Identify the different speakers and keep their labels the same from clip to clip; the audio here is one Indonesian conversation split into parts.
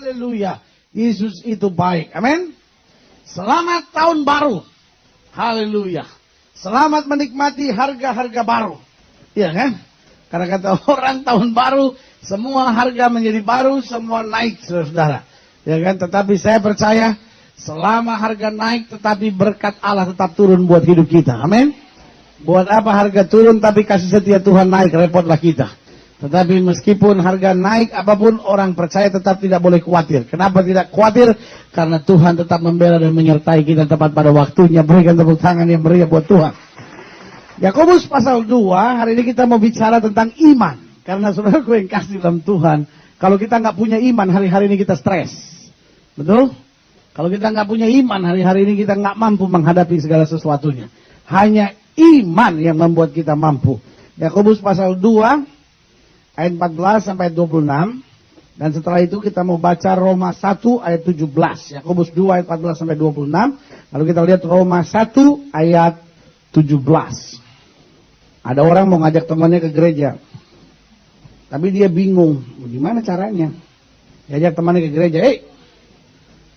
Speaker 1: Haleluya. Yesus itu baik. Amin. Selamat tahun baru. Haleluya. Selamat menikmati harga-harga baru. Iya kan? Karena kata orang tahun baru, semua harga menjadi baru, semua naik, saudara. Ya kan? Tetapi saya percaya, selama harga naik, tetapi berkat Allah tetap turun buat hidup kita. Amin. Buat apa harga turun, tapi kasih setia Tuhan naik, repotlah kita. Tetapi meskipun harga naik apapun, orang percaya tetap tidak boleh khawatir. Kenapa tidak khawatir? Karena Tuhan tetap membela dan menyertai kita tepat pada waktunya. Berikan tepuk tangan yang meriah buat Tuhan. Yakobus pasal 2, hari ini kita mau bicara tentang iman. Karena saudaraku yang kasih dalam Tuhan, kalau kita nggak punya iman, hari-hari ini kita stres. Betul? Kalau kita nggak punya iman, hari-hari ini kita nggak mampu menghadapi segala sesuatunya. Hanya iman yang membuat kita mampu. Yakobus pasal 2, ayat 14 sampai 26. Dan setelah itu kita mau baca Roma 1 ayat 17. Yakobus 2 ayat 14 sampai 26. Lalu kita lihat Roma 1 ayat 17. Ada orang mau ngajak temannya ke gereja, tapi dia bingung, gimana caranya? Diajak temannya ke gereja,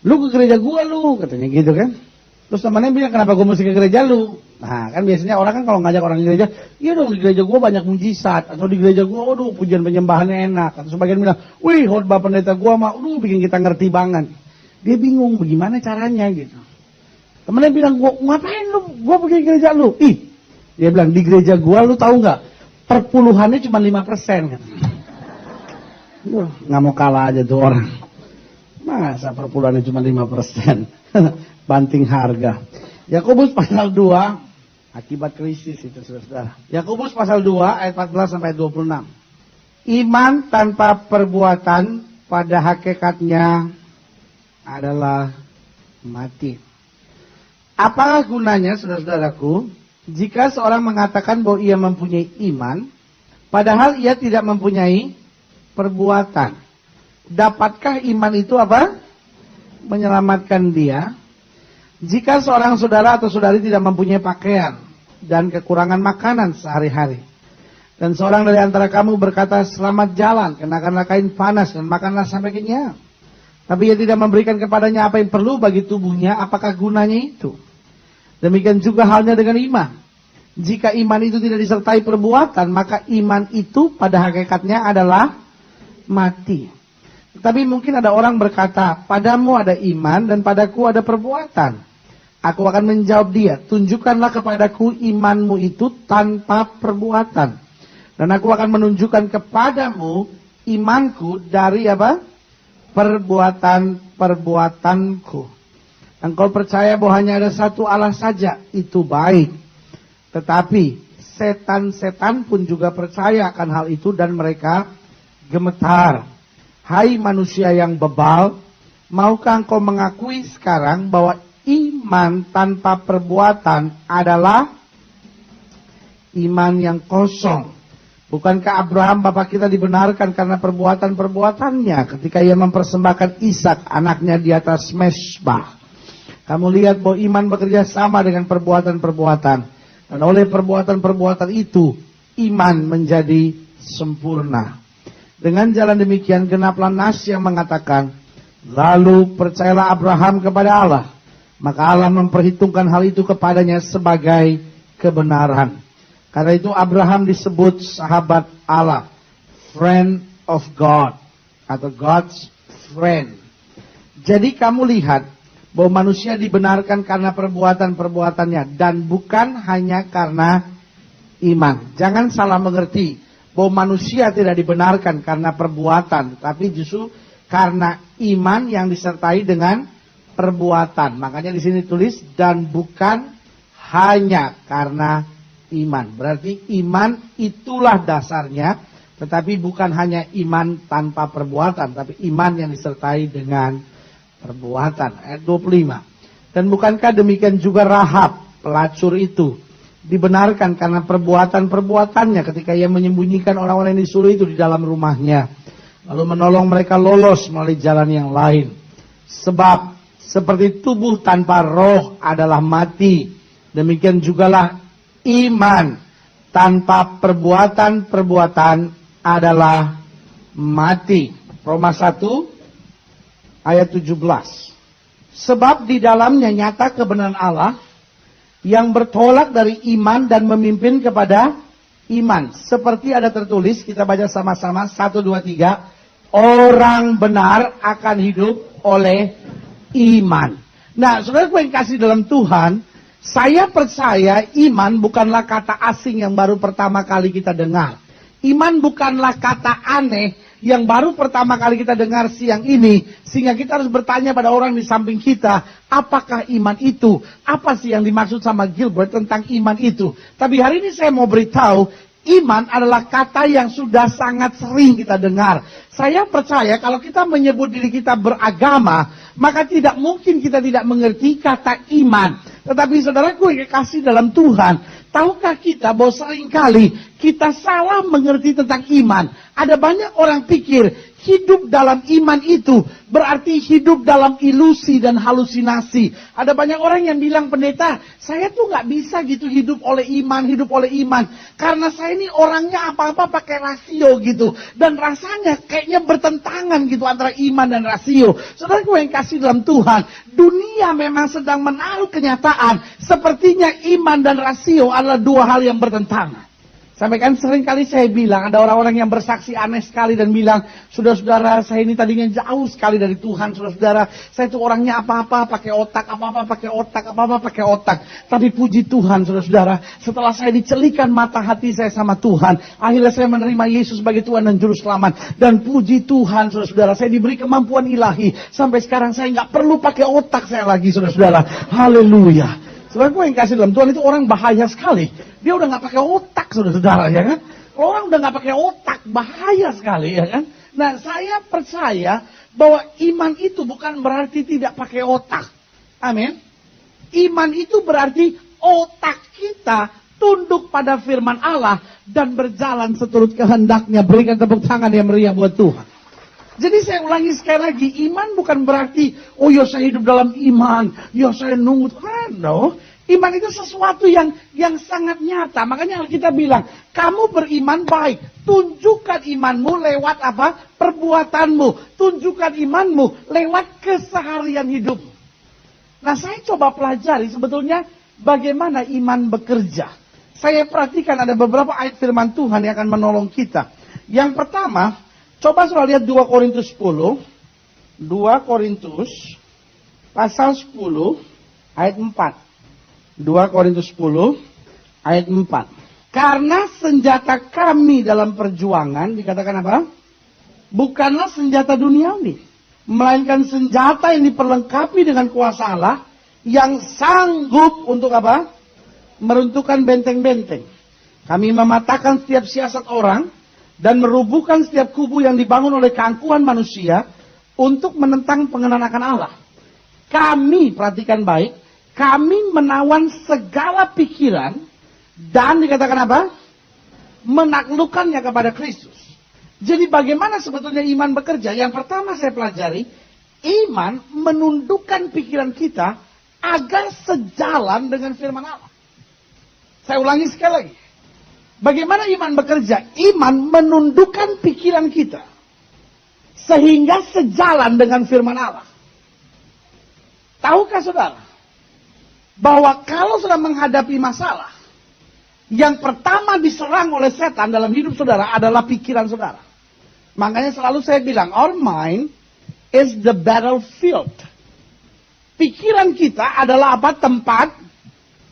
Speaker 1: lu ke gereja gua lu, katanya gitu kan. Terus temannya bilang, kenapa gua mesti ke gereja lu? Nah kan biasanya orang kan kalau ngajak orang ke gereja, iya dong di gereja gua banyak mujizat. Atau di gereja gua, aduh pujian penyembahannya enak. Atau sebagian bilang, wih khotbah pendeta gua mah, bikin kita ngerti banget. Dia bingung, bagaimana caranya gitu. Temennya bilang, ngapain lu, gua pergi ke gereja lu? Dia bilang, di gereja gua lu tahu nggak, perpuluhannya cuma 5%. Nggak mau kalah aja tuh orang. Masa perpuluhannya cuma 5%. Banting harga. Yakobus pasal 2, akibat krisis itu saudara. Yakobus pasal 2 ayat 14 sampai 26. Iman tanpa perbuatan pada hakikatnya adalah mati. Apakah gunanya saudara-saudaraku, jika seorang mengatakan bahwa ia mempunyai iman, padahal ia tidak mempunyai perbuatan? Dapatkah iman itu apa? Menyelamatkan dia? Jika seorang saudara atau saudari tidak mempunyai pakaian dan kekurangan makanan sehari-hari, dan seorang dari antara kamu berkata, selamat jalan, kenakanlah kain panas dan makanlah sampai kenyang, tapi ia tidak memberikan kepadanya apa yang perlu bagi tubuhnya, apakah gunanya itu? Demikian juga halnya dengan iman. Jika iman itu tidak disertai perbuatan, maka iman itu pada hakikatnya adalah mati. Tapi mungkin ada orang berkata, padamu ada iman dan padaku ada perbuatan. Aku akan menjawab dia, tunjukkanlah kepadaku imanmu itu tanpa perbuatan, dan aku akan menunjukkan kepadamu imanku dari apa? Perbuatan-perbuatanku. Engkau percaya bahwa hanya ada satu Allah saja, itu baik. Tetapi setan-setan pun juga percaya akan hal itu dan mereka gemetar. Hai manusia yang bebal, maukah engkau mengakui sekarang bahwa iman tanpa perbuatan adalah iman yang kosong? Bukankah Abraham bapak kita dibenarkan karena perbuatan-perbuatannya ketika ia mempersembahkan Ishak anaknya di atas mezbah? Kamu lihat bahwa iman bekerja sama dengan perbuatan-perbuatan. Dan oleh perbuatan-perbuatan itu, iman menjadi sempurna. Dengan jalan demikian, genaplah nas yang mengatakan, lalu percayalah Abraham kepada Allah, maka Allah memperhitungkan hal itu kepadanya sebagai kebenaran. Karena itu Abraham disebut sahabat Allah, friend of God, atau God's friend. Jadi kamu lihat, bahwa manusia dibenarkan karena perbuatan-perbuatannya dan bukan hanya karena iman. Jangan salah mengerti bahwa manusia tidak dibenarkan karena perbuatan, tapi justru karena iman yang disertai dengan perbuatan. Makanya di sini tulis dan bukan hanya karena iman. Berarti iman itulah dasarnya, tetapi bukan hanya iman tanpa perbuatan, tapi iman yang disertai dengan perbuatan. Ayat 25. Dan bukankah demikian juga Rahab, pelacur itu, dibenarkan karena perbuatan-perbuatannya ketika ia menyembunyikan orang-orang yang disuruh itu di dalam rumahnya, lalu menolong mereka lolos melalui jalan yang lain. Sebab seperti tubuh tanpa roh adalah mati, demikian jugalah iman tanpa perbuatan-perbuatan adalah mati. Roma 1 ayat 17. Sebab di dalamnya nyata kebenaran Allah yang bertolak dari iman dan memimpin kepada iman. Seperti ada tertulis, kita baca sama-sama, 1, 2, 3. Orang benar akan hidup oleh iman. Nah, saudara yang kasih dalam Tuhan, saya percaya iman bukanlah kata asing yang baru pertama kali kita dengar. Iman bukanlah kata aneh yang baru pertama kali kita dengar siang ini, sehingga kita harus bertanya pada orang di samping kita, apakah iman itu? Apa sih yang dimaksud sama Gilbert tentang iman itu? Tapi hari ini saya mau beritahu, iman adalah kata yang sudah sangat sering kita dengar. Saya percaya kalau kita menyebut diri kita beragama, maka tidak mungkin kita tidak mengerti kata iman. Tetapi saudaraku yang kasih dalam Tuhan, tahukah kita bahwa seringkali kita salah mengerti tentang iman? Ada banyak orang pikir hidup dalam iman itu berarti hidup dalam ilusi dan halusinasi. Ada banyak orang yang bilang, pendeta, saya tuh nggak bisa gitu hidup oleh iman. Karena saya ini orangnya apa-apa pakai rasio gitu. Dan rasanya kayaknya bertentangan gitu antara iman dan rasio. Saudaraku yang kasih dalam Tuhan, dunia memang sedang menaruh kenyataan. Sepertinya iman dan rasio adalah dua hal yang bertentangan. Sampai kan sering kali saya bilang, ada orang-orang yang bersaksi aneh sekali dan bilang, saudara-saudara, saya ini tadinya jauh sekali dari Tuhan, saudara-saudara, saya itu orangnya apa-apa pakai otak, apa-apa pakai otak. Tapi puji Tuhan, saudara-saudara, setelah saya dicelikan mata hati saya sama Tuhan, akhirnya saya menerima Yesus sebagai Tuhan dan Juru Selamat. Dan puji Tuhan, saudara-saudara, saya diberi kemampuan ilahi. Sampai sekarang saya nggak perlu pakai otak saya lagi, saudara-saudara. Haleluya. Saudara yang kasih dalam Tuhan itu orang bahaya sekali. Dia udah nggak pakai otak, saudara-saudara, ya kan? Orang udah nggak pakai otak, bahaya sekali, ya kan? Nah, saya percaya bahwa iman itu bukan berarti tidak pakai otak. Amin. Iman itu berarti otak kita tunduk pada firman Allah dan berjalan seturut kehendaknya. Berikan tepuk tangan yang meriah buat Tuhan. Jadi saya ulangi sekali lagi, iman bukan berarti, oh ya saya hidup dalam iman, ya saya nunggu. No, iman itu sesuatu yang sangat nyata. Makanya Alkitab bilang, kamu beriman baik, tunjukkan imanmu lewat apa? Perbuatanmu, tunjukkan imanmu lewat keseharian hidupmu. Nah, saya coba pelajari sebetulnya bagaimana iman bekerja. Saya perhatikan ada beberapa ayat firman Tuhan yang akan menolong kita. Yang pertama, coba saudara lihat 2 Korintus 10. 2 Korintus pasal 10 ayat 4. 2 Korintus 10 ayat 4. Karena senjata kami dalam perjuangan, dikatakan apa? Bukanlah senjata duniawi, melainkan senjata yang diperlengkapi dengan kuasa Allah yang sanggup untuk apa? Meruntuhkan benteng-benteng. Kami mematahkan setiap siasat orang dan merubuhkan setiap kubu yang dibangun oleh keangkuhan manusia untuk menentang pengenalan akan Allah. Kami, perhatikan baik, kami menawan segala pikiran dan dikatakan apa? Menaklukkannya kepada Kristus. Jadi bagaimana sebetulnya iman bekerja? Yang pertama saya pelajari, iman menundukkan pikiran kita agar sejalan dengan firman Allah. Saya ulangi sekali lagi. Bagaimana iman bekerja? Iman menundukkan pikiran kita sehingga sejalan dengan firman Allah. Tahukah saudara bahwa kalau sudah menghadapi masalah, yang pertama diserang oleh setan dalam hidup saudara adalah pikiran saudara. Makanya selalu saya bilang, our mind is the battlefield. Pikiran kita adalah apa? Tempat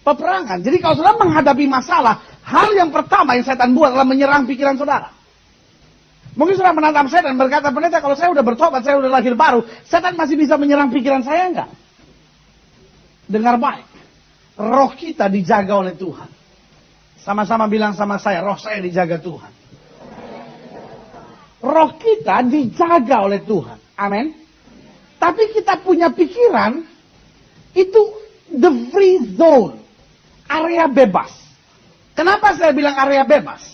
Speaker 1: peperangan. Jadi kalau saudara menghadapi masalah, hal yang pertama yang setan buat adalah menyerang pikiran saudara. Mungkin saudara menantang setan berkata, pendeta kalau saya udah bertobat, saya udah lahir baru, setan masih bisa menyerang pikiran saya enggak? Dengar baik. Roh kita dijaga oleh Tuhan. Sama-sama bilang sama saya, roh saya dijaga Tuhan. Roh kita dijaga oleh Tuhan. Amin. Tapi kita punya pikiran, itu the free zone. Area bebas. Kenapa saya bilang area bebas?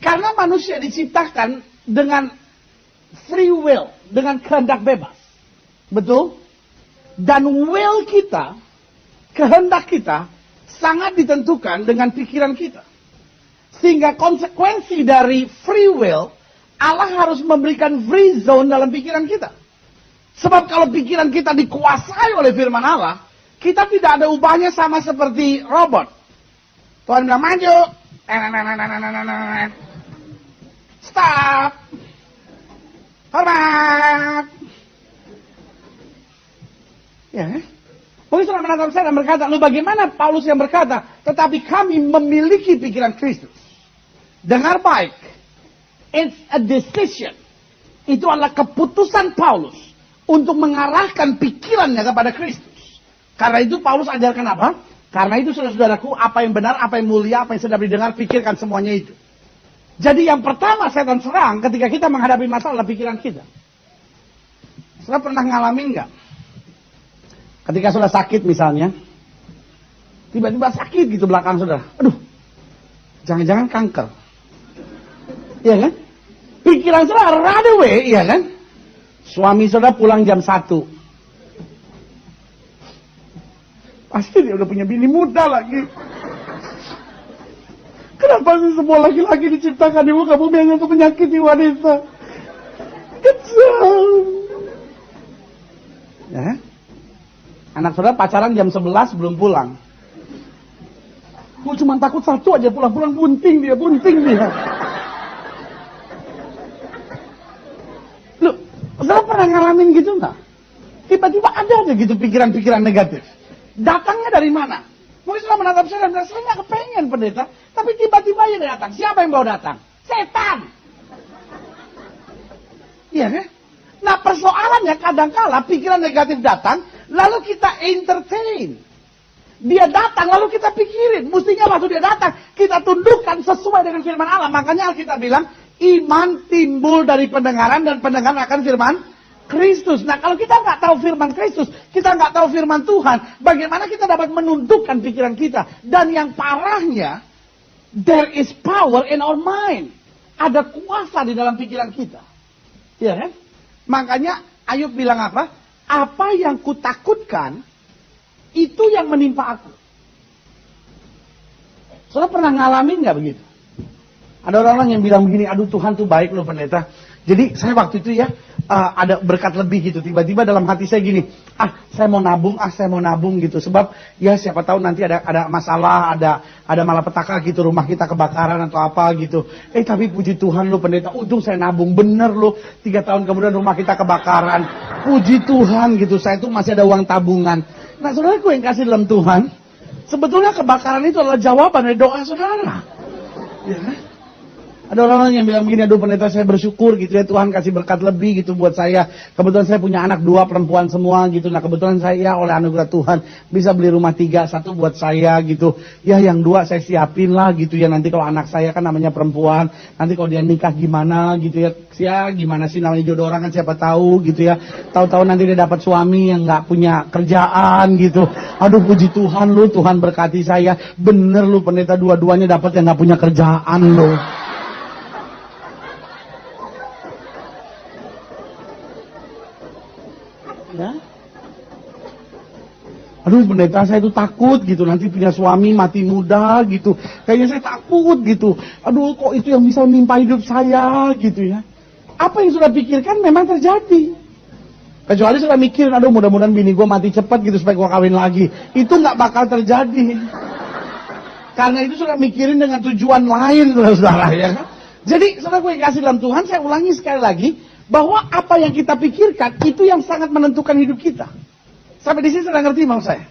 Speaker 1: Karena manusia diciptakan dengan free will, dengan kehendak bebas. Betul? Dan will kita, kehendak kita, sangat ditentukan dengan pikiran kita. Sehingga konsekuensi dari free will, Allah harus memberikan free zone dalam pikiran kita. Sebab kalau pikiran kita dikuasai oleh firman Allah, kita tidak ada ubahnya sama seperti robot. Tuhan bilang maju. Stop. Hormat. Ya, Paulus sudah menatap saya dan berkata, lu bagaimana Paulus yang berkata, tetapi kami memiliki pikiran Kristus. Dengar baik. It's a decision. Itu adalah keputusan Paulus untuk mengarahkan pikirannya kepada Kristus. Karena itu Paulus ajarkan apa? Karena itu saudara-saudaraku, apa yang benar, apa yang mulia, apa yang sedap didengar, pikirkan semuanya itu. Jadi yang pertama setan serang ketika kita menghadapi masalah pikiran kita. Saudara pernah ngalamin nggak? Ketika sudah sakit misalnya, tiba-tiba sakit gitu belakang saudara. Aduh, jangan-jangan kanker. Iya kan? Pikiran saudara right away, iya kan? Suami saudara pulang jam 1. Pasti dia udah punya bini muda lagi. Kenapa sih semua laki-laki diciptakan di muka bumi hanya untuk menyakiti wanita? Kejam. Ya? Anak saudara pacaran jam 11 belum pulang. Gue cuma takut satu aja pulang-pulang bunting dia. Loh, saudara pernah ngalamin gitu nggak? Tiba-tiba ada aja gitu pikiran-pikiran negatif. Datangnya dari mana? Mungkin sudah menatap saya dan bilang, saya nggak kepengen pendeta, tapi tiba-tiba dia datang. Siapa yang bawa datang? Setan. Iya kan? Nah persoalannya kadang-kala pikiran negatif datang, lalu kita entertain. Dia datang, lalu kita pikirin. Mestinya waktu dia datang, kita tundukkan sesuai dengan firman Allah. Makanya Alkitab bilang, iman timbul dari pendengaran dan pendengaran akan firman Kristus. Nah kalau kita nggak tahu firman Kristus, kita nggak tahu firman Tuhan, bagaimana kita dapat menundukkan pikiran kita? Dan yang parahnya, there is power in our mind. Ada kuasa di dalam pikiran kita. Iya kan? Makanya Ayub bilang apa? Apa yang kutakutkan, itu yang menimpa aku. Saudara pernah ngalamin nggak begitu? Ada orang-orang yang bilang begini, aduh Tuhan tuh baik loh pendeta. Jadi saya waktu itu ya, ada berkat lebih gitu. Tiba-tiba dalam hati saya gini, saya mau nabung gitu. Sebab ya siapa tahu nanti ada masalah, ada malapetaka gitu, rumah kita kebakaran atau apa gitu. Tapi puji Tuhan lo pendeta, untung saya nabung, bener lo. 3 tahun kemudian rumah kita kebakaran. Puji Tuhan gitu, saya tuh masih ada uang tabungan. Nah saudara, yang kasih dalam Tuhan, sebetulnya kebakaran itu adalah jawaban dari doa saudara. Ya kan? Ada orang-orang yang bilang begini, aduh pendeta saya bersyukur gitu ya, Tuhan kasih berkat lebih gitu buat saya. Kebetulan saya punya anak 2 perempuan semua gitu. Nah kebetulan saya oleh anugerah Tuhan bisa beli rumah 3, 1 buat saya gitu. Ya yang 2 saya siapin lah gitu ya, nanti kalau anak saya kan namanya perempuan, nanti kalau dia nikah gimana gitu ya. Ya gimana sih namanya jodoh orang kan siapa tahu gitu ya. Tahu-tahu nanti dia dapat suami yang nggak punya kerjaan gitu. Aduh puji Tuhan lu, Tuhan berkati saya. Bener lu pendeta, dua-duanya dapat yang nggak punya kerjaan lu. Ya. Aduh pendeta saya itu takut gitu, nanti punya suami mati muda gitu. Kayaknya saya takut gitu. Aduh kok itu yang bisa menimpa hidup saya gitu ya. Apa yang sudah pikirkan memang terjadi. Kecuali sudah mikirin, aduh mudah-mudahan bini gue mati cepat gitu supaya gue kawin lagi. Itu nggak bakal terjadi. Karena itu sudah mikirin dengan tujuan lain saudara ya. Jadi saudara gue kasih dalam Tuhan, saya ulangi sekali lagi. Bahwa apa yang kita pikirkan itu yang sangat menentukan hidup kita. Sampai di sini sudah ngerti mau saya.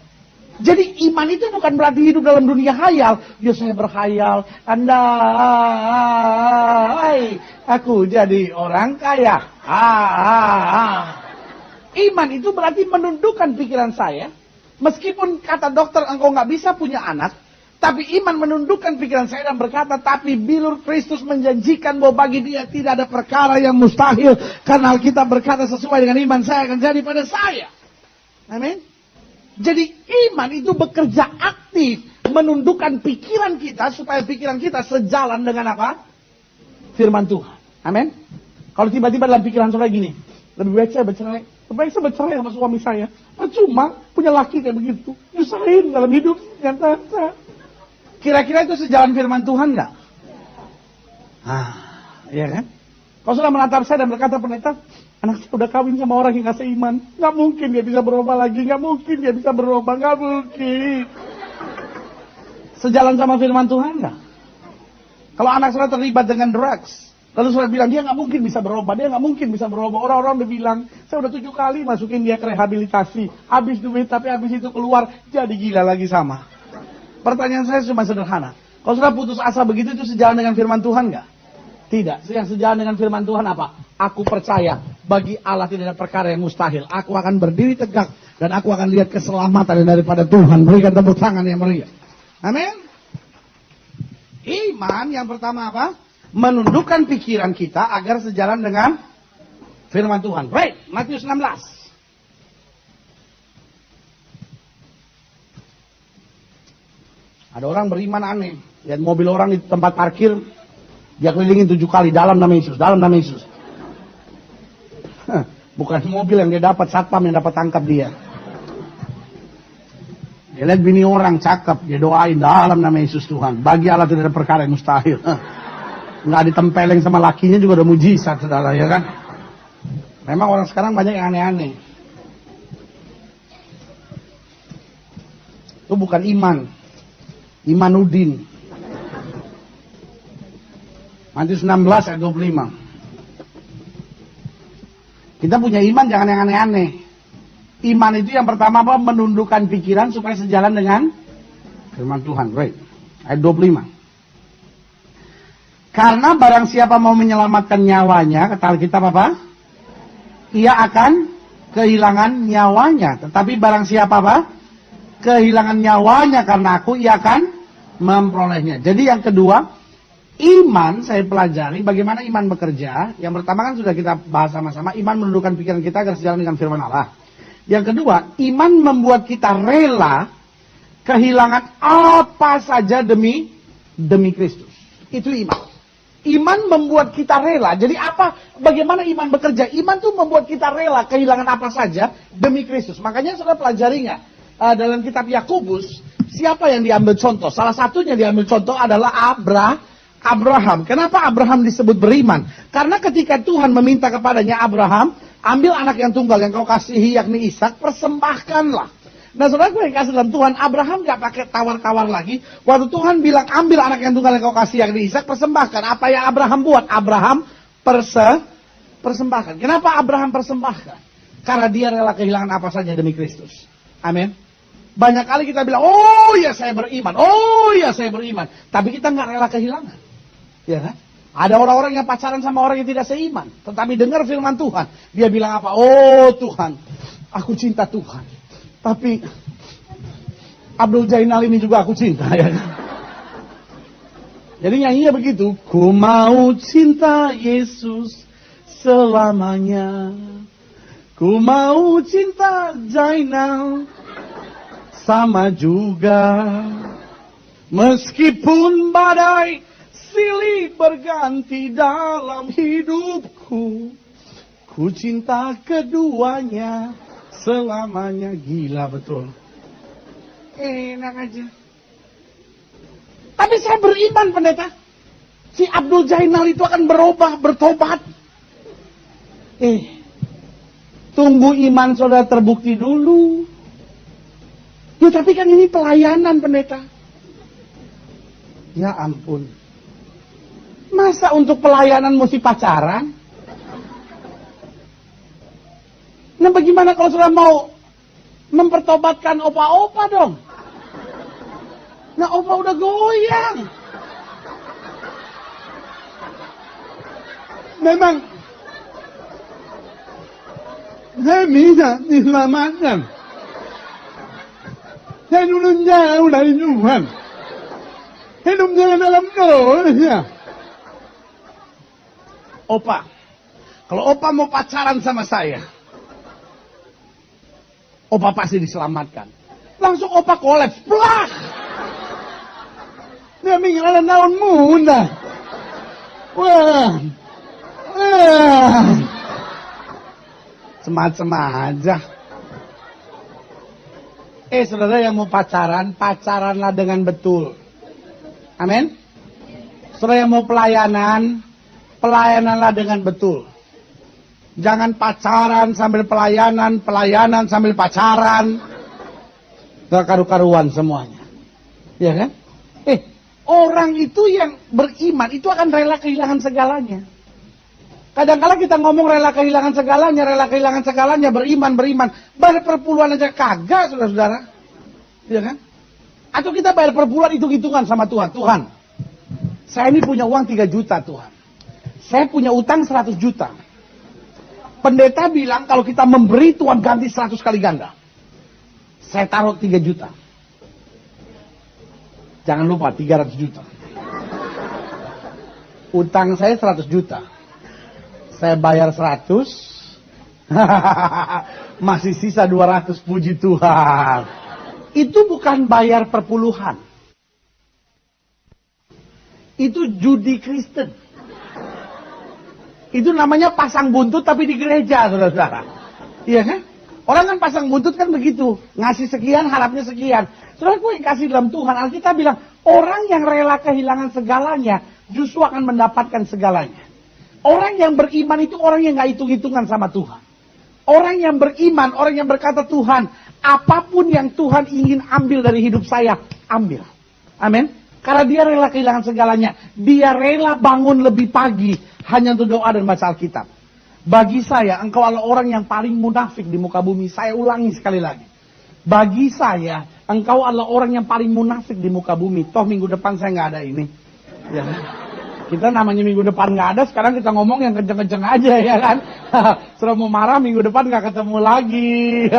Speaker 1: Jadi iman itu bukan berarti hidup dalam dunia khayal. Ya saya berkhayal, andai aku jadi orang kaya. Iman itu berarti menundukkan pikiran saya. Meskipun kata dokter engkau nggak bisa punya anak. Tapi iman menundukkan pikiran saya dan berkata, tapi bilur Kristus menjanjikan bahwa bagi dia tidak ada perkara yang mustahil. Karena kita berkata sesuai dengan iman saya akan jadi pada saya. Amin. Jadi iman itu bekerja aktif. Menundukkan pikiran kita supaya pikiran kita sejalan dengan apa? Firman Tuhan. Amin. Kalau tiba-tiba dalam pikiran saudara gini, lebih baik saya bercerai. Lebih baik saya bercerai sama suami saya. Cuma punya laki kayak begitu. Nyusahin dalam hidup. Kira-kira itu sejalan firman Tuhan nggak? Iya kan? Kalau sudah menatap saya dan berkata pendeta, Anak saya udah kawin sama orang yang gak seiman. Gak mungkin dia bisa berubah lagi. Gak mungkin dia bisa berubah. Gak mungkin. Sejalan sama firman Tuhan gak? Kalau anak saya terlibat dengan drugs, lalu saya bilang dia gak mungkin bisa berubah. Dia gak mungkin bisa berubah. Orang-orang udah bilang, saya udah 7 kali masukin dia ke rehabilitasi. Habis duit tapi habis itu keluar jadi gila lagi sama. Pertanyaan saya cuma sederhana. Kalau sudah putus asa begitu itu sejalan dengan firman Tuhan gak? Tidak. Yang sejalan dengan firman Tuhan apa? Aku percaya bagi Allah tidak ada perkara yang mustahil. Aku akan berdiri tegak dan aku akan lihat keselamatan daripada Tuhan. Berikan tepuk tangan yang meriah. Amin. Iman yang pertama apa? Menundukkan pikiran kita agar sejalan dengan firman Tuhan. Baik, Matius 16. Ada orang beriman aneh. Lihat mobil orang di tempat parkir, dia kelilingin 7 kali, dalam nama Yesus, dalam nama Yesus. Bukan mobil yang dia dapat, satpam yang dapat tangkap dia. Dia lihat bini orang cakep, dia doain dalam nama Yesus Tuhan. Bagi Allah tidak ada perkara yang mustahil. Nggak ditempeleng sama lakinya juga udah mujizat, saudara, ya kan? Memang orang sekarang banyak yang aneh-aneh. Itu bukan iman. Imanudin. Matius 16 ayat 25. Kita punya iman jangan yang aneh-aneh. Iman itu yang pertama apa? Menundukkan pikiran supaya sejalan dengan firman Tuhan. Right. Ayat 25. Karena barang siapa mau menyelamatkan nyawanya, kata Alkitab apa? Ia akan kehilangan nyawanya. Tetapi barang siapa apa? Kehilangan nyawanya karena aku, ia akan memperolehnya. Jadi yang kedua, iman saya pelajari bagaimana iman bekerja. Yang pertama kan sudah kita bahas sama-sama, iman menundukkan pikiran kita agar sejalan dengan firman Allah. Yang kedua, iman membuat kita rela kehilangan apa saja demi Kristus. Itu iman. Iman membuat kita rela. Jadi bagaimana iman bekerja? Iman tuh membuat kita rela kehilangan apa saja demi Kristus. Makanya sudah pelajari nggak? Dalam kitab Yakobus, siapa yang diambil contoh? Salah satunya diambil contoh adalah Abraham. Kenapa Abraham disebut beriman? Karena ketika Tuhan meminta kepadanya, Abraham, ambil anak yang tunggal yang kau kasihi yakni Ishak, persembahkanlah. Nah saudara yang kasih dalam Tuhan, Abraham gak pakai tawar-tawar lagi. Waktu Tuhan bilang ambil anak yang tunggal yang kau kasih yakni Ishak, persembahkan. Apa yang Abraham buat? Abraham persembahkan. Kenapa Abraham persembahkan? Karena dia rela kehilangan apa saja demi Kristus. Amin. Banyak kali kita bilang, oh ya saya beriman, oh ya saya beriman. Tapi kita gak rela kehilangan. Ya kan? Ada orang-orang yang pacaran sama orang yang tidak seiman. Tetapi dengar firman Tuhan. Dia bilang apa? Oh Tuhan, aku cinta Tuhan. Tapi Abdul Jainal ini juga aku cinta. Ya. Jadi nyanyinya begitu. Ku mau cinta Yesus selamanya. Ku mau cinta Jainal sama juga. Meskipun badai silih berganti dalam hidupku, ku cinta keduanya selamanya. Gila betul. Enak aja. Tapi saya beriman pendeta, si Abdul Jainal itu akan berubah, bertobat. Tunggu iman saudara terbukti dulu. Ya tapi kan ini pelayanan pendeta. Ya ampun. Masa untuk pelayanan mesti pacaran? Nah bagaimana kalau sudah mau mempertobatkan opa-opa dong? Nah opa udah goyang. Memang saya bisa diselamatkan. Saya dulu jauh dari Tuhan. Hidupnya dalam dosa. Opa, kalau opa mau pacaran sama saya, opa pasti diselamatkan. Langsung opa kolaps, plak. Dia mikir ada daun muda. Wah. Semacam aja. Saudara yang mau pacaran, pacaranlah dengan betul. Amin. Saudara yang mau pelayanan, pelayananlah dengan betul. Jangan pacaran sambil pelayanan, pelayanan sambil pacaran. Gak karu-karuan semuanya. Ya kan? Orang itu yang beriman itu akan rela kehilangan segalanya. Kadang-kadang kita ngomong rela kehilangan segalanya, beriman. Bayar perpuluhan aja kagak, saudara-saudara. Ya kan? Atau kita bayar perpuluhan hitung-hitungan sama Tuhan. Tuhan, saya ini punya uang 3 juta Tuhan. Saya punya utang 100 juta. Pendeta bilang kalau kita memberi Tuhan ganti 100 kali ganda. Saya taruh 3 juta. Jangan lupa 300 juta. Utang saya 100 juta. Saya bayar 100. Masih sisa 200, puji Tuhan. Itu bukan bayar perpuluhan. Itu judi Kristen. Itu namanya pasang buntut tapi di gereja, saudara-saudara. Iya kan? Orang kan pasang buntut kan begitu. Ngasih sekian, harapnya sekian. Saudara, gue yang kasih dalam Tuhan. Alkitab bilang, orang yang rela kehilangan segalanya, justru akan mendapatkan segalanya. Orang yang beriman itu orang yang gak hitung-hitungan sama Tuhan. Orang yang beriman, orang yang berkata, Tuhan, apapun yang Tuhan ingin ambil dari hidup saya, ambil. Amin. Karena dia rela kehilangan segalanya. Dia rela bangun lebih pagi hanya untuk doa dan baca Alkitab. Bagi saya, engkau adalah orang yang paling munafik di muka bumi. Saya ulangi sekali lagi. Bagi saya, engkau adalah orang yang paling munafik di muka bumi. Toh minggu depan saya nggak ada ini. Ya. Kita namanya minggu depan nggak ada, sekarang kita ngomong yang kenceng-kenceng aja ya kan. Sudah mau marah minggu depan nggak ketemu lagi.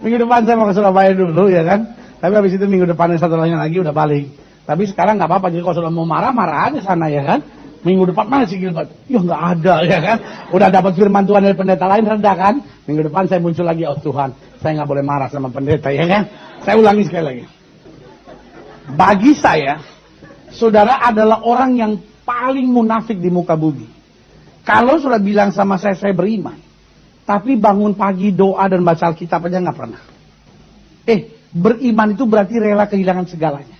Speaker 1: Minggu depan saya mau ke Surabaya dulu ya kan. Tapi habis itu minggu depan satu lagi udah balik. Tapi sekarang nggak apa-apa, jadi kalau sudah mau marah aja sana ya kan. Minggu depan mana sih Gilbert? Ya nggak ada ya kan. Udah dapat firman Tuhan dari pendeta lain rendah kan. Minggu depan saya muncul lagi, oh Tuhan, saya nggak boleh marah sama pendeta ya kan. Saya ulangi sekali lagi. Bagi saya, saudara adalah orang yang paling munafik di muka bumi. Kalau sudah bilang sama saya beriman. Tapi bangun pagi doa dan baca Alkitab aja nggak pernah. Beriman itu berarti rela kehilangan segalanya.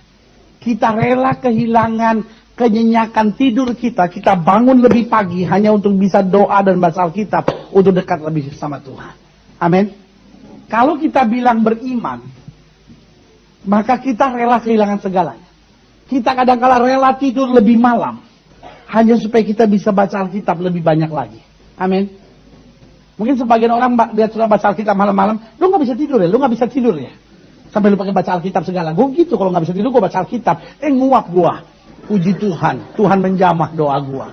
Speaker 1: Kita rela kehilangan kenyenyakan tidur kita. Kita bangun lebih pagi hanya untuk bisa doa dan baca Alkitab. Untuk dekat lebih sama Tuhan. Amin. Kalau kita bilang beriman, maka kita rela kehilangan segalanya. Kita kadang-kala rela tidur lebih malam. Hanya supaya kita bisa baca Alkitab lebih banyak lagi. Amin. Mungkin sebagian orang dia sudah baca Alkitab malam-malam. Lu gak bisa tidur ya? Lu gak bisa tidur ya? Sampai lu pakai baca Alkitab segala. Gue gitu, kalau gak bisa tidur gue baca Alkitab. Nguap gue. Puji Tuhan. Tuhan menjamah doa gue.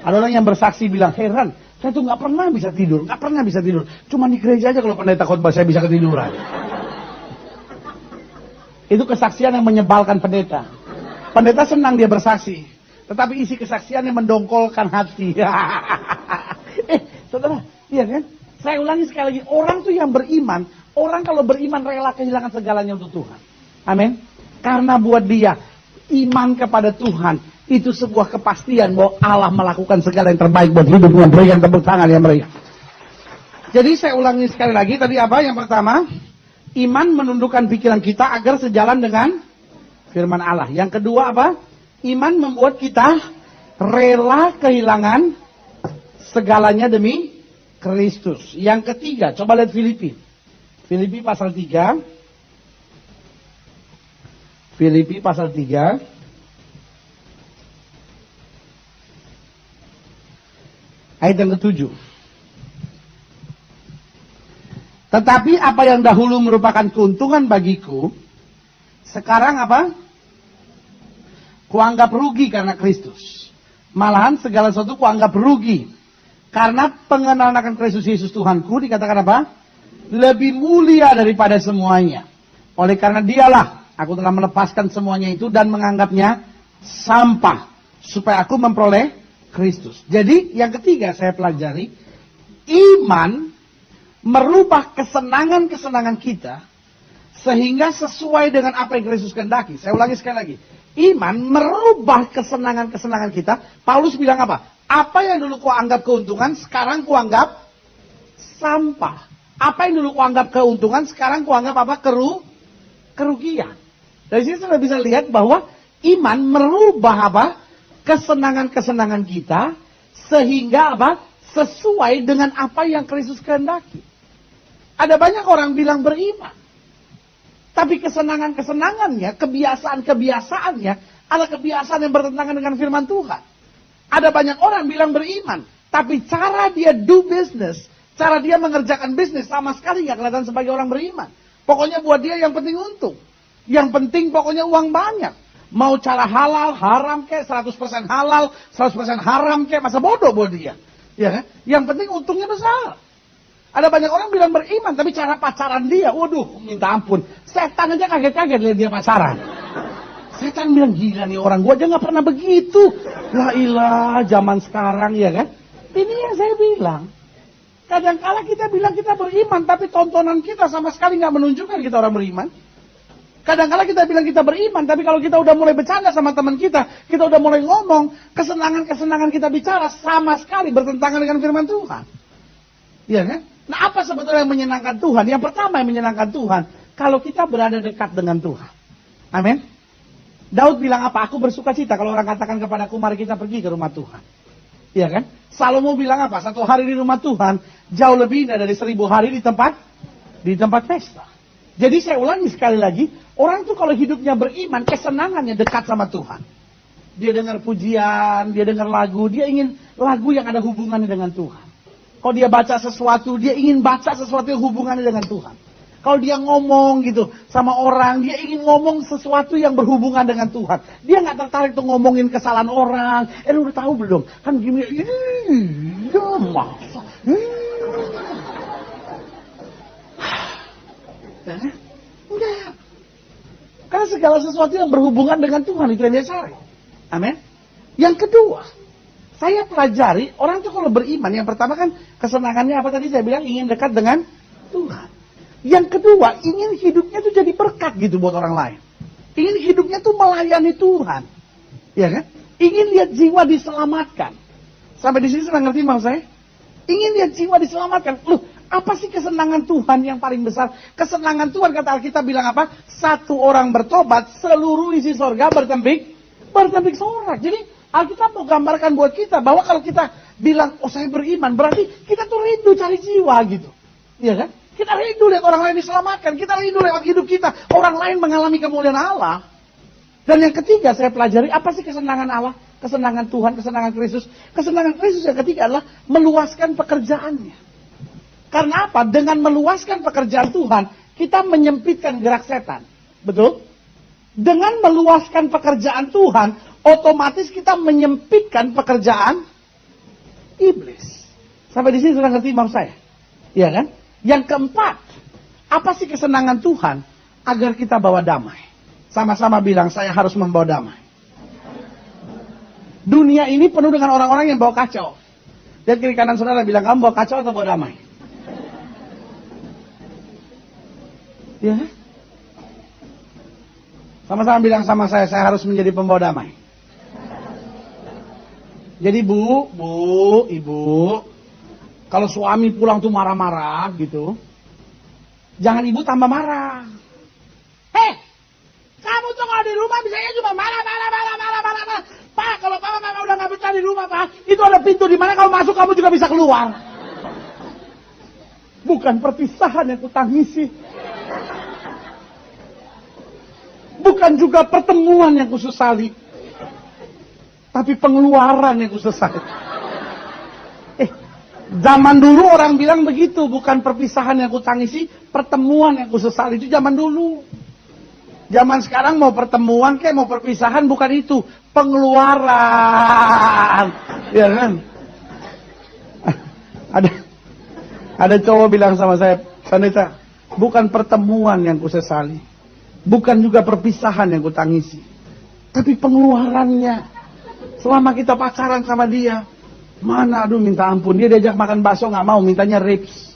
Speaker 1: Ada orang yang bersaksi bilang, heran. Saya tuh gak pernah bisa tidur. Gak pernah bisa tidur. Cuma di gereja aja kalau pendeta khotbah saya bisa ketiduran. Itu kesaksian yang menyebalkan pendeta. Pendeta senang dia bersaksi. Tetapi isi kesaksian yang mendongkolkan hati. Saudara, iya kan? Saya ulangi sekali lagi. Orang tuh yang beriman. Orang kalau beriman rela kehilangan segalanya untuk Tuhan. Amin. Karena buat dia, iman kepada Tuhan itu sebuah kepastian bahwa Allah melakukan segala yang terbaik buat hidup dengan berikan tepuk tangan ya mereka. Jadi saya ulangi sekali lagi. Tadi apa? Yang pertama, iman menundukkan pikiran kita agar sejalan dengan firman Allah. Yang kedua apa? Iman membuat kita rela kehilangan segalanya demi Kristus. Yang ketiga, coba lihat Filipi. Filipi pasal 3. Filipi pasal 3. Ayat yang ke-7. Tetapi apa yang dahulu merupakan keuntungan bagiku, sekarang apa? Kuanggap rugi karena Kristus. Malahan segala sesuatu kuanggap rugi. Karena pengenalan akan Kristus Yesus Tuhanku, dikatakan apa? Lebih mulia daripada semuanya. Oleh karena dialah aku telah melepaskan semuanya itu dan menganggapnya sampah. Supaya aku memperoleh Kristus. Jadi yang ketiga saya pelajari. Iman merubah kesenangan-kesenangan kita. Sehingga sesuai dengan apa yang Kristus kehendaki. Saya ulangi sekali lagi. Iman merubah kesenangan-kesenangan kita. Paulus bilang apa? Apa yang dulu ku anggap keuntungan, sekarang ku anggap sampah. Apa yang dulu ku anggap keuntungan, sekarang ku anggap apa? Kerugian. Dari sini sudah bisa lihat bahwa iman merubah apa? kesenangan-kesenangan kita, sehingga apa? Sesuai dengan apa yang Kristus kehendaki. Ada banyak orang bilang beriman, tapi kesenangan-kesenangannya, kebiasaan-kebiasaannya adalah kebiasaan yang bertentangan dengan firman Tuhan. Ada banyak orang bilang beriman, tapi cara dia do business, cara dia mengerjakan bisnis sama sekali nggak kelihatan sebagai orang beriman. Pokoknya buat dia yang penting untung. Yang penting pokoknya uang banyak. Mau cara halal, haram kek, 100% halal, 100% haram kek, masa bodoh buat dia. Ya kan? Yang penting untungnya besar. Ada banyak orang bilang beriman, tapi cara pacaran dia, waduh, minta ampun. Setan aja kaget-kaget lihat dia pacaran. Setan bilang, gila nih orang, gua aja nggak pernah begitu. La ilah, zaman sekarang ya kan. Ini yang saya bilang. Kadang-kala kita bilang kita beriman, tapi tontonan kita sama sekali nggak menunjukkan kita orang beriman. Kadang-kala kita bilang kita beriman, tapi kalau kita udah mulai bercanda sama teman kita udah mulai ngomong, kesenangan-kesenangan kita bicara sama sekali bertentangan dengan firman Tuhan. Iya kan? Nah, apa sebetulnya yang menyenangkan Tuhan? Yang pertama yang menyenangkan Tuhan, kalau kita berada dekat dengan Tuhan. Amin. Daud bilang apa? Aku bersuka cita kalau orang katakan kepadaku, mari kita pergi ke rumah Tuhan. Iya kan? Salomo bilang apa? 1 hari di rumah Tuhan jauh lebih indah dari 1000 hari di tempat pesta. Jadi saya ulangi sekali lagi, orang itu kalau hidupnya beriman, kesenangannya dekat sama Tuhan. Dia dengar pujian, dia dengar lagu, dia ingin lagu yang ada hubungannya dengan Tuhan. Kalau dia baca sesuatu, dia ingin baca sesuatu yang hubungannya dengan Tuhan. Kalau dia ngomong gitu sama orang, dia ingin ngomong sesuatu yang berhubungan dengan Tuhan. Dia nggak tertarik tuh ngomongin kesalahan orang. Lu udah tahu belum? Kan gini, masa. Enggak. Karena segala sesuatu yang berhubungan dengan Tuhan itu yang dia cari. Amin. Yang kedua, saya pelajari orang itu kalau beriman, yang pertama kan kesenangannya apa tadi saya bilang, ingin dekat dengan Tuhan. Yang kedua, ingin hidupnya tuh jadi berkat gitu buat orang lain. Ingin hidupnya tuh melayani Tuhan. Ya kan? Ingin lihat jiwa diselamatkan. Sampai di sini sudah ngerti maksud saya? Ingin lihat jiwa diselamatkan. Loh, apa sih kesenangan Tuhan yang paling besar? Kesenangan Tuhan kata Alkitab bilang apa? Satu orang bertobat, seluruh isi sorga bertempik sorak. Jadi Alkitab mau gambarkan buat kita bahwa kalau kita bilang, oh saya beriman, berarti kita tuh rindu cari jiwa gitu. Iya kan? Kita rindu lihat orang lain diselamatkan. Kita rindu lewat hidup kita orang lain mengalami kemuliaan Allah. Dan yang ketiga saya pelajari, apa sih kesenangan Allah? Kesenangan Tuhan, kesenangan Kristus. Kesenangan Kristus yang ketiga adalah meluaskan pekerjaannya. Karena apa? Dengan meluaskan pekerjaan Tuhan, kita menyempitkan gerak setan. Betul? Dengan meluaskan pekerjaan Tuhan, otomatis kita menyempitkan pekerjaan iblis. Sampai di sini sudah ngerti maksud saya? Iya kan? Yang keempat, apa sih kesenangan Tuhan? Agar kita bawa damai. Sama-sama bilang, saya harus membawa damai. Dunia ini penuh dengan orang-orang yang bawa kacau. Dan kiri kanan saudara bilang, kamu bawa kacau atau bawa damai? Ya. Sama-sama bilang sama saya harus menjadi pembawa damai. Jadi ibu, kalau suami pulang tuh marah-marah gitu, jangan ibu tambah marah. Hei, kamu tuh kalau di rumah bisanya cuma marah. Pak, kalau papa mama udah nggak betah di rumah, Pak, itu ada pintu di mana kalau masuk kamu juga bisa keluar. Bukan perpisahan yang kutangisi. Bukan juga pertemuan yang kusesali. Tapi pengeluaran yang kusesali. Zaman dulu orang bilang begitu, bukan perpisahan yang kutangisi, pertemuan yang kusesali. Itu zaman dulu. Zaman sekarang mau pertemuan kayak mau perpisahan, bukan itu, pengeluaran. Ya kan? Ada cowok bilang sama saya, Pendeta, bukan pertemuan yang kusesali, bukan juga perpisahan yang kutangisi, tapi pengeluarannya. Selama kita pacaran sama dia, mana aduh minta ampun, dia diajak makan bakso nggak mau, mintanya ribs.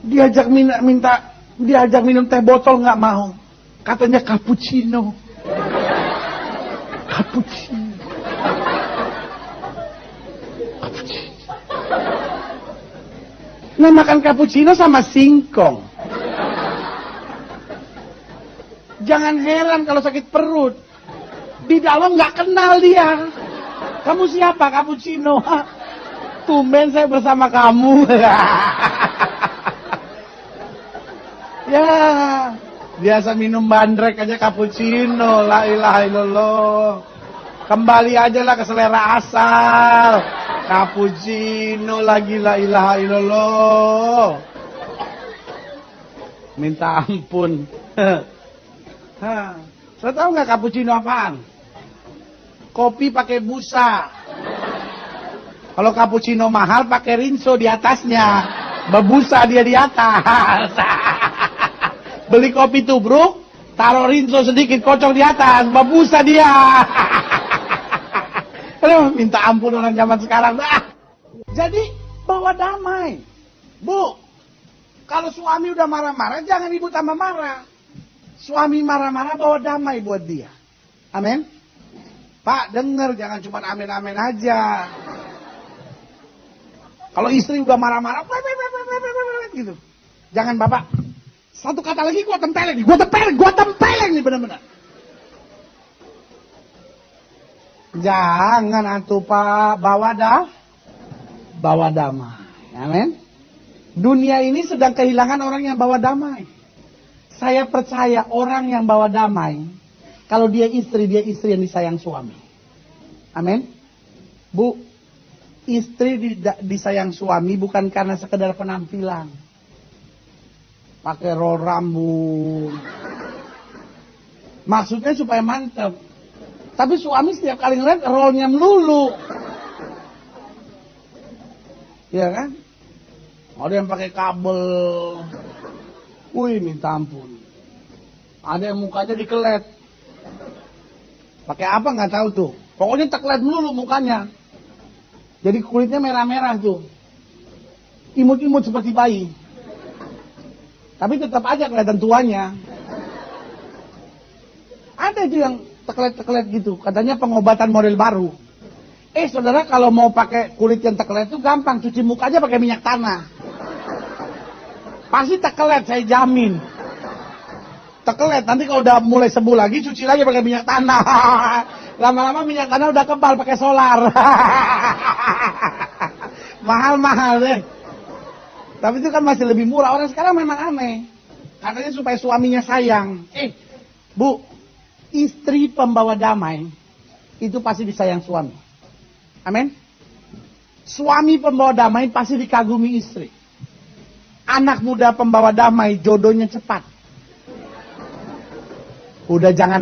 Speaker 1: Diajak minum teh botol nggak mau, katanya cappuccino. Nah, makan cappuccino sama singkong. Jangan heran kalau sakit perut. Di dalam nggak kenal dia. Kamu siapa? Cappuccino. Tumben saya bersama kamu. Ya, biasa minum bandrek aja cappuccino. La ilaha illallah. Kembali aja lah ke selera asal. Cappuccino lagi, la ilaha illallah. Minta ampun. Saya tahu nggak cappuccino apaan? Kopi pakai busa. Kalau cappuccino mahal pakai rinso di atasnya. Bebusa dia di atas. Beli kopi tubruk, taruh rinso sedikit kocok di atas, bebusa dia. Aduh, minta ampun orang zaman sekarang. Jadi bawa damai. Bu, kalau suami udah marah-marah, jangan ibu tambah marah. Suami marah-marah, bawa damai buat dia. Amin. Pak, denger, jangan cuma amin-amin aja. Kalau istri udah marah-marah, gitu. Jangan bapak. Satu kata lagi, gua tempeleng nih benar-benar. Jangan atuh Pak, bawa damai. Amin. Dunia ini sedang kehilangan orang yang bawa damai. Saya percaya orang yang bawa damai, kalau dia istri yang disayang suami. Amin. Bu, istri disayang suami bukan karena sekedar penampilan. Pakai roll rambut. Maksudnya supaya mantep. Tapi suami setiap kali ngeliat rollnya melulu. Iya kan? Ada yang pakai kabel. Wih, minta ampun. Ada yang mukanya dikelet. Pakai apa nggak tahu tuh. Pokoknya teklet melulu mukanya. Jadi kulitnya merah-merah tuh. Imut-imut seperti bayi. Tapi tetap aja kelihatan tuanya. Ada tuh yang teklet-teklet gitu. Katanya pengobatan model baru. Saudara, kalau mau pakai kulit yang teklet itu gampang. Cuci muka aja pakai minyak tanah. Pasti teklet, saya jamin. Teklet, nanti kalau udah mulai sembuh lagi, cuci lagi pakai minyak tanah. Lama-lama minyak tanah udah kebal pakai solar. Mahal-mahal deh. Tapi itu kan masih lebih murah. Orang sekarang memang aneh. Katanya supaya suaminya sayang. Bu, istri pembawa damai itu pasti disayang suami. Amin. Suami pembawa damai pasti dikagumi istri. Anak muda pembawa damai jodohnya cepat. Udah jangan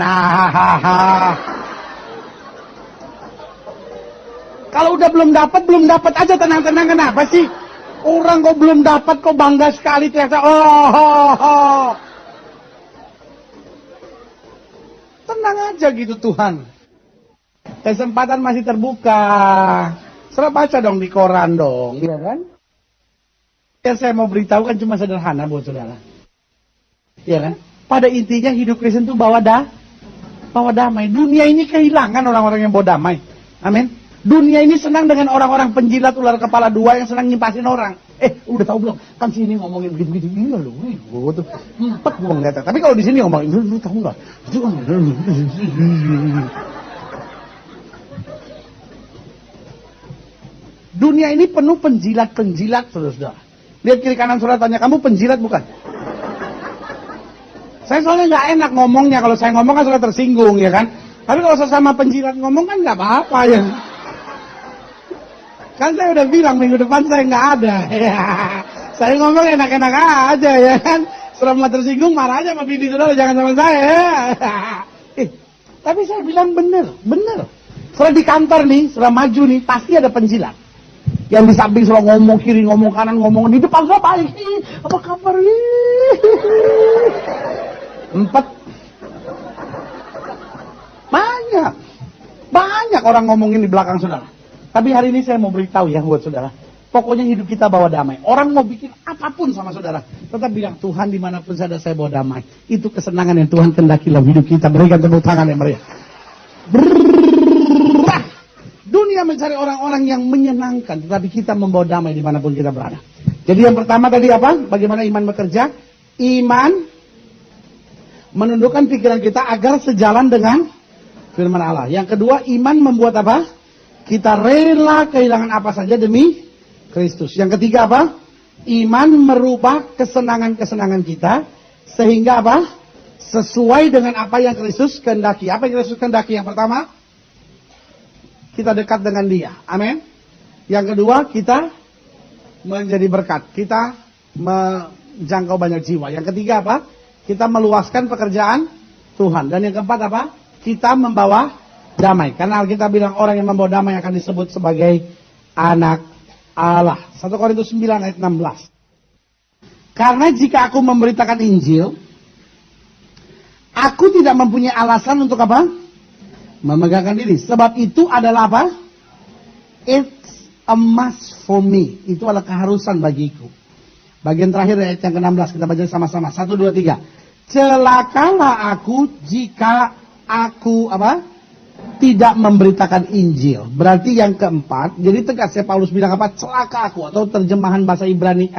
Speaker 1: Kalau udah belum dapat aja, tenang-tenang. Kenapa sih? Orang kok belum dapat kok bangga sekali ternyata. Tenang aja gitu Tuhan. Kesempatan masih terbuka. Serah baca dong di koran dong, iya kan? Yang saya mau beritahu kan cuma sederhana buat saudara. Iya kan? Pada intinya hidup Kristen itu bawa damai. Dunia ini kehilangan orang-orang yang bawa damai. Amin. Dunia ini senang dengan orang-orang penjilat ular kepala dua yang senang nyimpasin orang. Udah tahu belum? Kan sini ngomongin begitu-begitu gila loh. Gue tuh empat gue ngeliatnya. Tapi kalau di sini ngomongin, lu tahu nggak? Dunia ini penuh penjilat-penjilat, saudara. Lihat kiri kanan saudara, tanya, kamu penjilat bukan? Saya soalnya nggak enak ngomongnya. Kalau saya ngomong kan saudara tersinggung, ya kan? Tapi kalau sesama penjilat ngomong kan nggak apa-apa ya. Kan saya udah bilang minggu depan saya nggak ada. Saya ngomong enak-enak aja ya kan. Selama tersinggung marah aja sama bini saudara, jangan sama saya. Tapi saya bilang bener. Setelah di kantor nih, setelah maju nih, pasti ada penjilat. Yang di samping selalu ngomong kiri, ngomong kanan, ngomong di depan selalu baik. Apa kabar? Empat. Banyak orang ngomongin di belakang saudara. Tapi hari ini saya mau beritahu ya buat saudara. Pokoknya hidup kita bawa damai. Orang mau bikin apapun sama saudara, tetap bilang, Tuhan dimanapun saya bawa damai. Itu kesenangan yang Tuhan kendaki dalam hidup kita. Berikan tepuk tangan yang meriah. Dunia mencari orang-orang yang menyenangkan, tetapi kita membawa damai dimanapun kita berada. Jadi yang pertama tadi apa? Bagaimana iman bekerja? Iman menundukkan pikiran kita agar sejalan dengan firman Allah. Yang kedua, iman membuat apa? Kita rela kehilangan apa saja demi Kristus. Yang ketiga apa? Iman merubah kesenangan-kesenangan kita sehingga apa? Sesuai dengan apa yang Kristus kehendaki. Apa yang Kristus kehendaki? Yang pertama, kita dekat dengan Dia. Amin. Yang kedua, kita menjadi berkat. Kita menjangkau banyak jiwa. Yang ketiga apa? Kita meluaskan pekerjaan Tuhan. Dan yang keempat apa? Kita membawa damai. Karena Alkitab bilang orang yang membawa damai akan disebut sebagai anak Allah. 1 Korintus 9 ayat 16. Karena jika aku memberitakan Injil, aku tidak mempunyai alasan untuk apa? Memegahkan diri. Sebab itu adalah apa? It's a must for me. Itu adalah keharusan bagiku. Bagian terakhir ayat yang ke-16 kita baca sama-sama. 1, 2, 3. Celakalah aku jika aku apa? Tidak memberitakan Injil. Berarti yang keempat, jadi tegas ya Paulus bilang apa? Celaka aku, atau terjemahan bahasa Ibrani,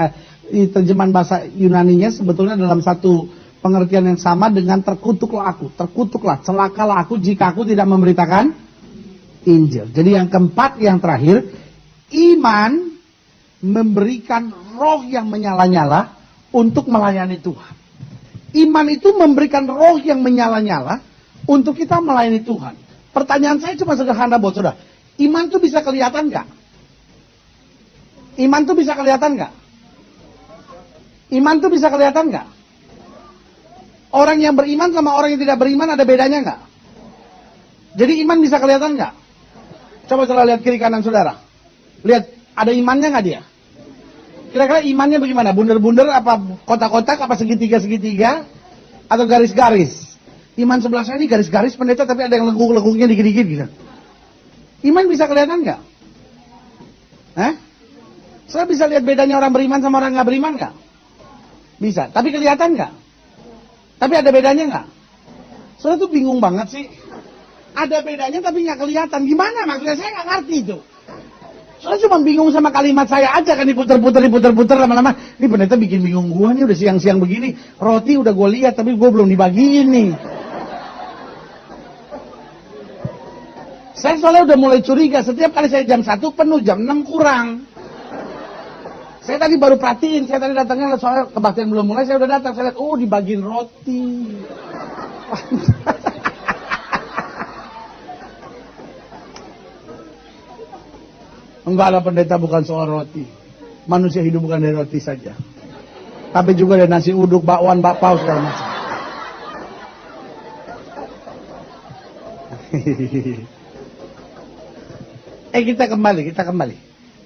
Speaker 1: terjemahan bahasa Yunaninya sebetulnya dalam satu pengertian yang sama dengan terkutuklah aku. Terkutuklah, celakalah aku jika aku tidak memberitakan Injil. Jadi yang keempat, yang terakhir, iman memberikan roh yang menyala-nyala untuk melayani Tuhan. Iman itu memberikan roh yang menyala-nyala untuk kita melayani Tuhan. Pertanyaan saya cuma sederhana buat saudara. Iman itu bisa kelihatan nggak? Iman itu bisa kelihatan nggak? Iman itu bisa kelihatan nggak? Orang yang beriman sama orang yang tidak beriman ada bedanya nggak? Jadi iman bisa kelihatan nggak? Coba saudara lihat kiri kanan saudara. Lihat, ada imannya nggak dia? Kira-kira imannya bagaimana? Bunder-bunder, apa kotak-kotak, apa segitiga-segitiga, atau garis-garis? Iman sebelah saya ini garis-garis pendeta, tapi ada yang lengkung-lengkungnya dikit-dikit gitu. Iman bisa kelihatan nggak? Saya bisa lihat bedanya orang beriman sama orang nggak beriman nggak? Bisa. Tapi kelihatan nggak? Tapi ada bedanya nggak? Saya tuh bingung banget sih. Ada bedanya tapi nggak kelihatan. Gimana maksudnya? Saya nggak ngerti itu. Saya cuma bingung sama kalimat saya aja kan, diputer-puter lama-lama. Ini pendeta bikin bingung gua nih, udah siang-siang begini. Roti udah gue lihat tapi gue belum dibagiin nih. Saya soalnya udah mulai curiga, setiap kali saya jam 1 penuh, jam 6 kurang. Saya tadi baru perhatiin, saya tadi datangnya soalnya kebaktian belum mulai, saya udah datang, saya lihat, oh dibagiin roti. Enggak lah pendeta, bukan soal roti. Manusia hidup bukan dari roti saja. Tapi juga dari nasi uduk, bakwan, bakpao, segala macam. Kita kembali.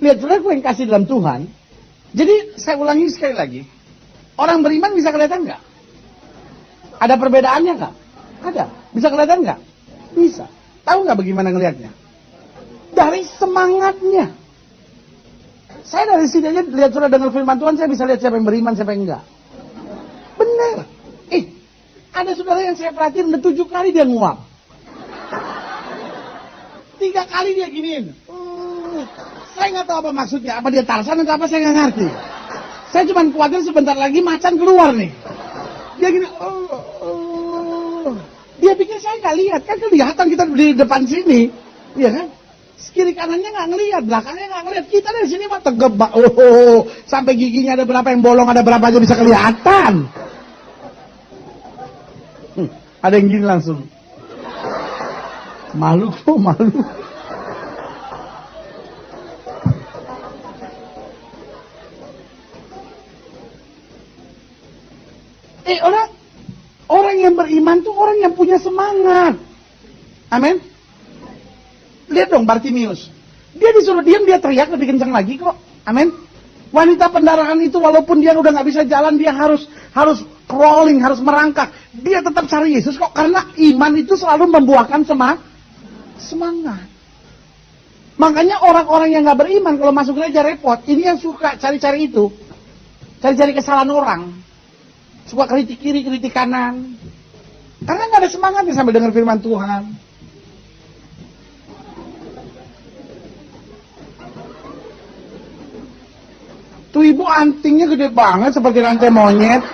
Speaker 1: Lihat, saudara, gue yang kasih dalam Tuhan. Jadi, saya ulangi sekali lagi. Orang beriman bisa kelihatan nggak? Ada perbedaannya nggak? Ada. Bisa kelihatan nggak? Bisa. Tahu nggak bagaimana ngelihatnya? Dari semangatnya. Saya dari sini aja lihat saudara dengar firman Tuhan, saya bisa lihat siapa yang beriman, siapa yang enggak. Benar. Ada saudara yang saya perhatiin udah 7 kali dia nguap. 3 kali dia giniin. Saya nggak tahu apa maksudnya, apa dia Tarsan atau apa, saya nggak ngerti. Saya cuma khawatir sebentar lagi macan keluar nih. Dia gini, dia pikir saya nggak lihat, kan kelihatan kita di depan sini, iya kan? Kiri kanannya nggak ngelihat, belakangnya nggak ngelihat. Kita dari sini mah tegebak, sampai giginya ada berapa yang bolong, ada berapa aja bisa kelihatan. Ada yang gini langsung. Malu kok, malu. Orang yang beriman tuh orang yang punya semangat. Amin. Lihat dong Bartimius. Dia disuruh diam, dia teriak lebih kencang lagi kok. Amin. Wanita pendarahan itu walaupun dia udah nggak bisa jalan, dia harus crawling, harus merangkak. Dia tetap cari Yesus kok, karena iman itu selalu membuahkan semangat. Makanya orang-orang yang nggak beriman kalau masuk gereja repot. Ini yang suka cari-cari itu. Cari-cari kesalahan orang. Suka kritik kiri, kritik kanan. Karena nggak ada semangatnya sambil dengar firman Tuhan. Tuh ibu antingnya gede banget seperti rantai monyet.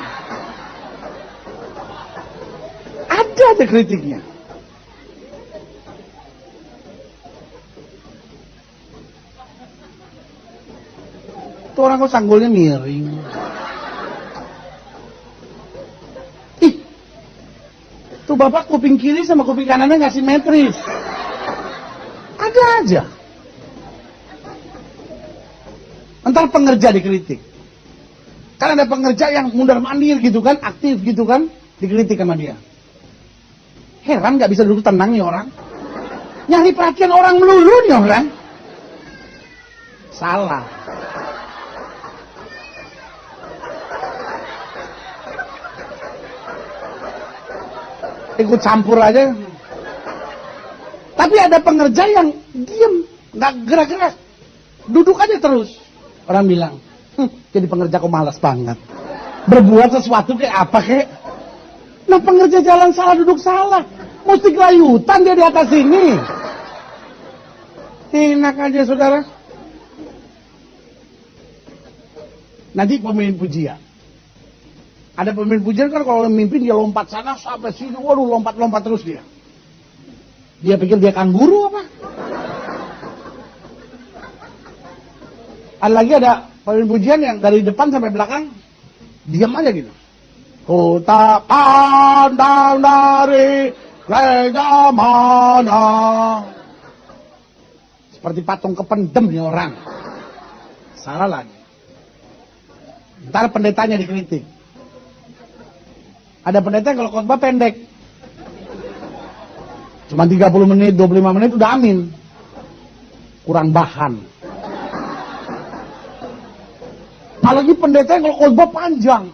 Speaker 1: aja kritiknya. Tuh orang kok sanggulnya miring. Ih, tuh bapak kuping kiri sama kuping kanannya nggak simetris. Ada aja. Entar pengerja dikritik. Kan ada pengerja yang mundar mandir gitu kan, aktif gitu kan, dikritik sama dia. Heran nggak bisa duduk tenang nih orang. Nyari perhatian orang melulu nih orang. Salah. Ikut campur aja. Tapi ada pengerja yang diem, nggak gerak-gerak, duduk aja terus. Orang bilang, jadi pengerja kok malas banget. Berbuat sesuatu kayak apa kek? Nah pengerja jalan salah duduk salah, mesti gelayutan dia di atas sini. Enak aja saudara. Nanti pemimpin pujian. Ada pemimpin pujian kan kalau memimpin dia lompat sana sampai sini, waduh lompat-lompat terus dia. Dia pikir dia kanguru apa? Ada lagi ada pemimpin pujian yang dari depan sampai belakang diam aja gitu. Ku tak pandang dari gereja mana. Seperti patung kependem nih orang. Salah lagi. Ntar pendetanya dikritik. Ada pendeta yang kalau khotbah pendek. Cuma 30 menit, 25 menit udah amin. Kurang bahan. Apalagi pendeta yang kalau khotbah panjang.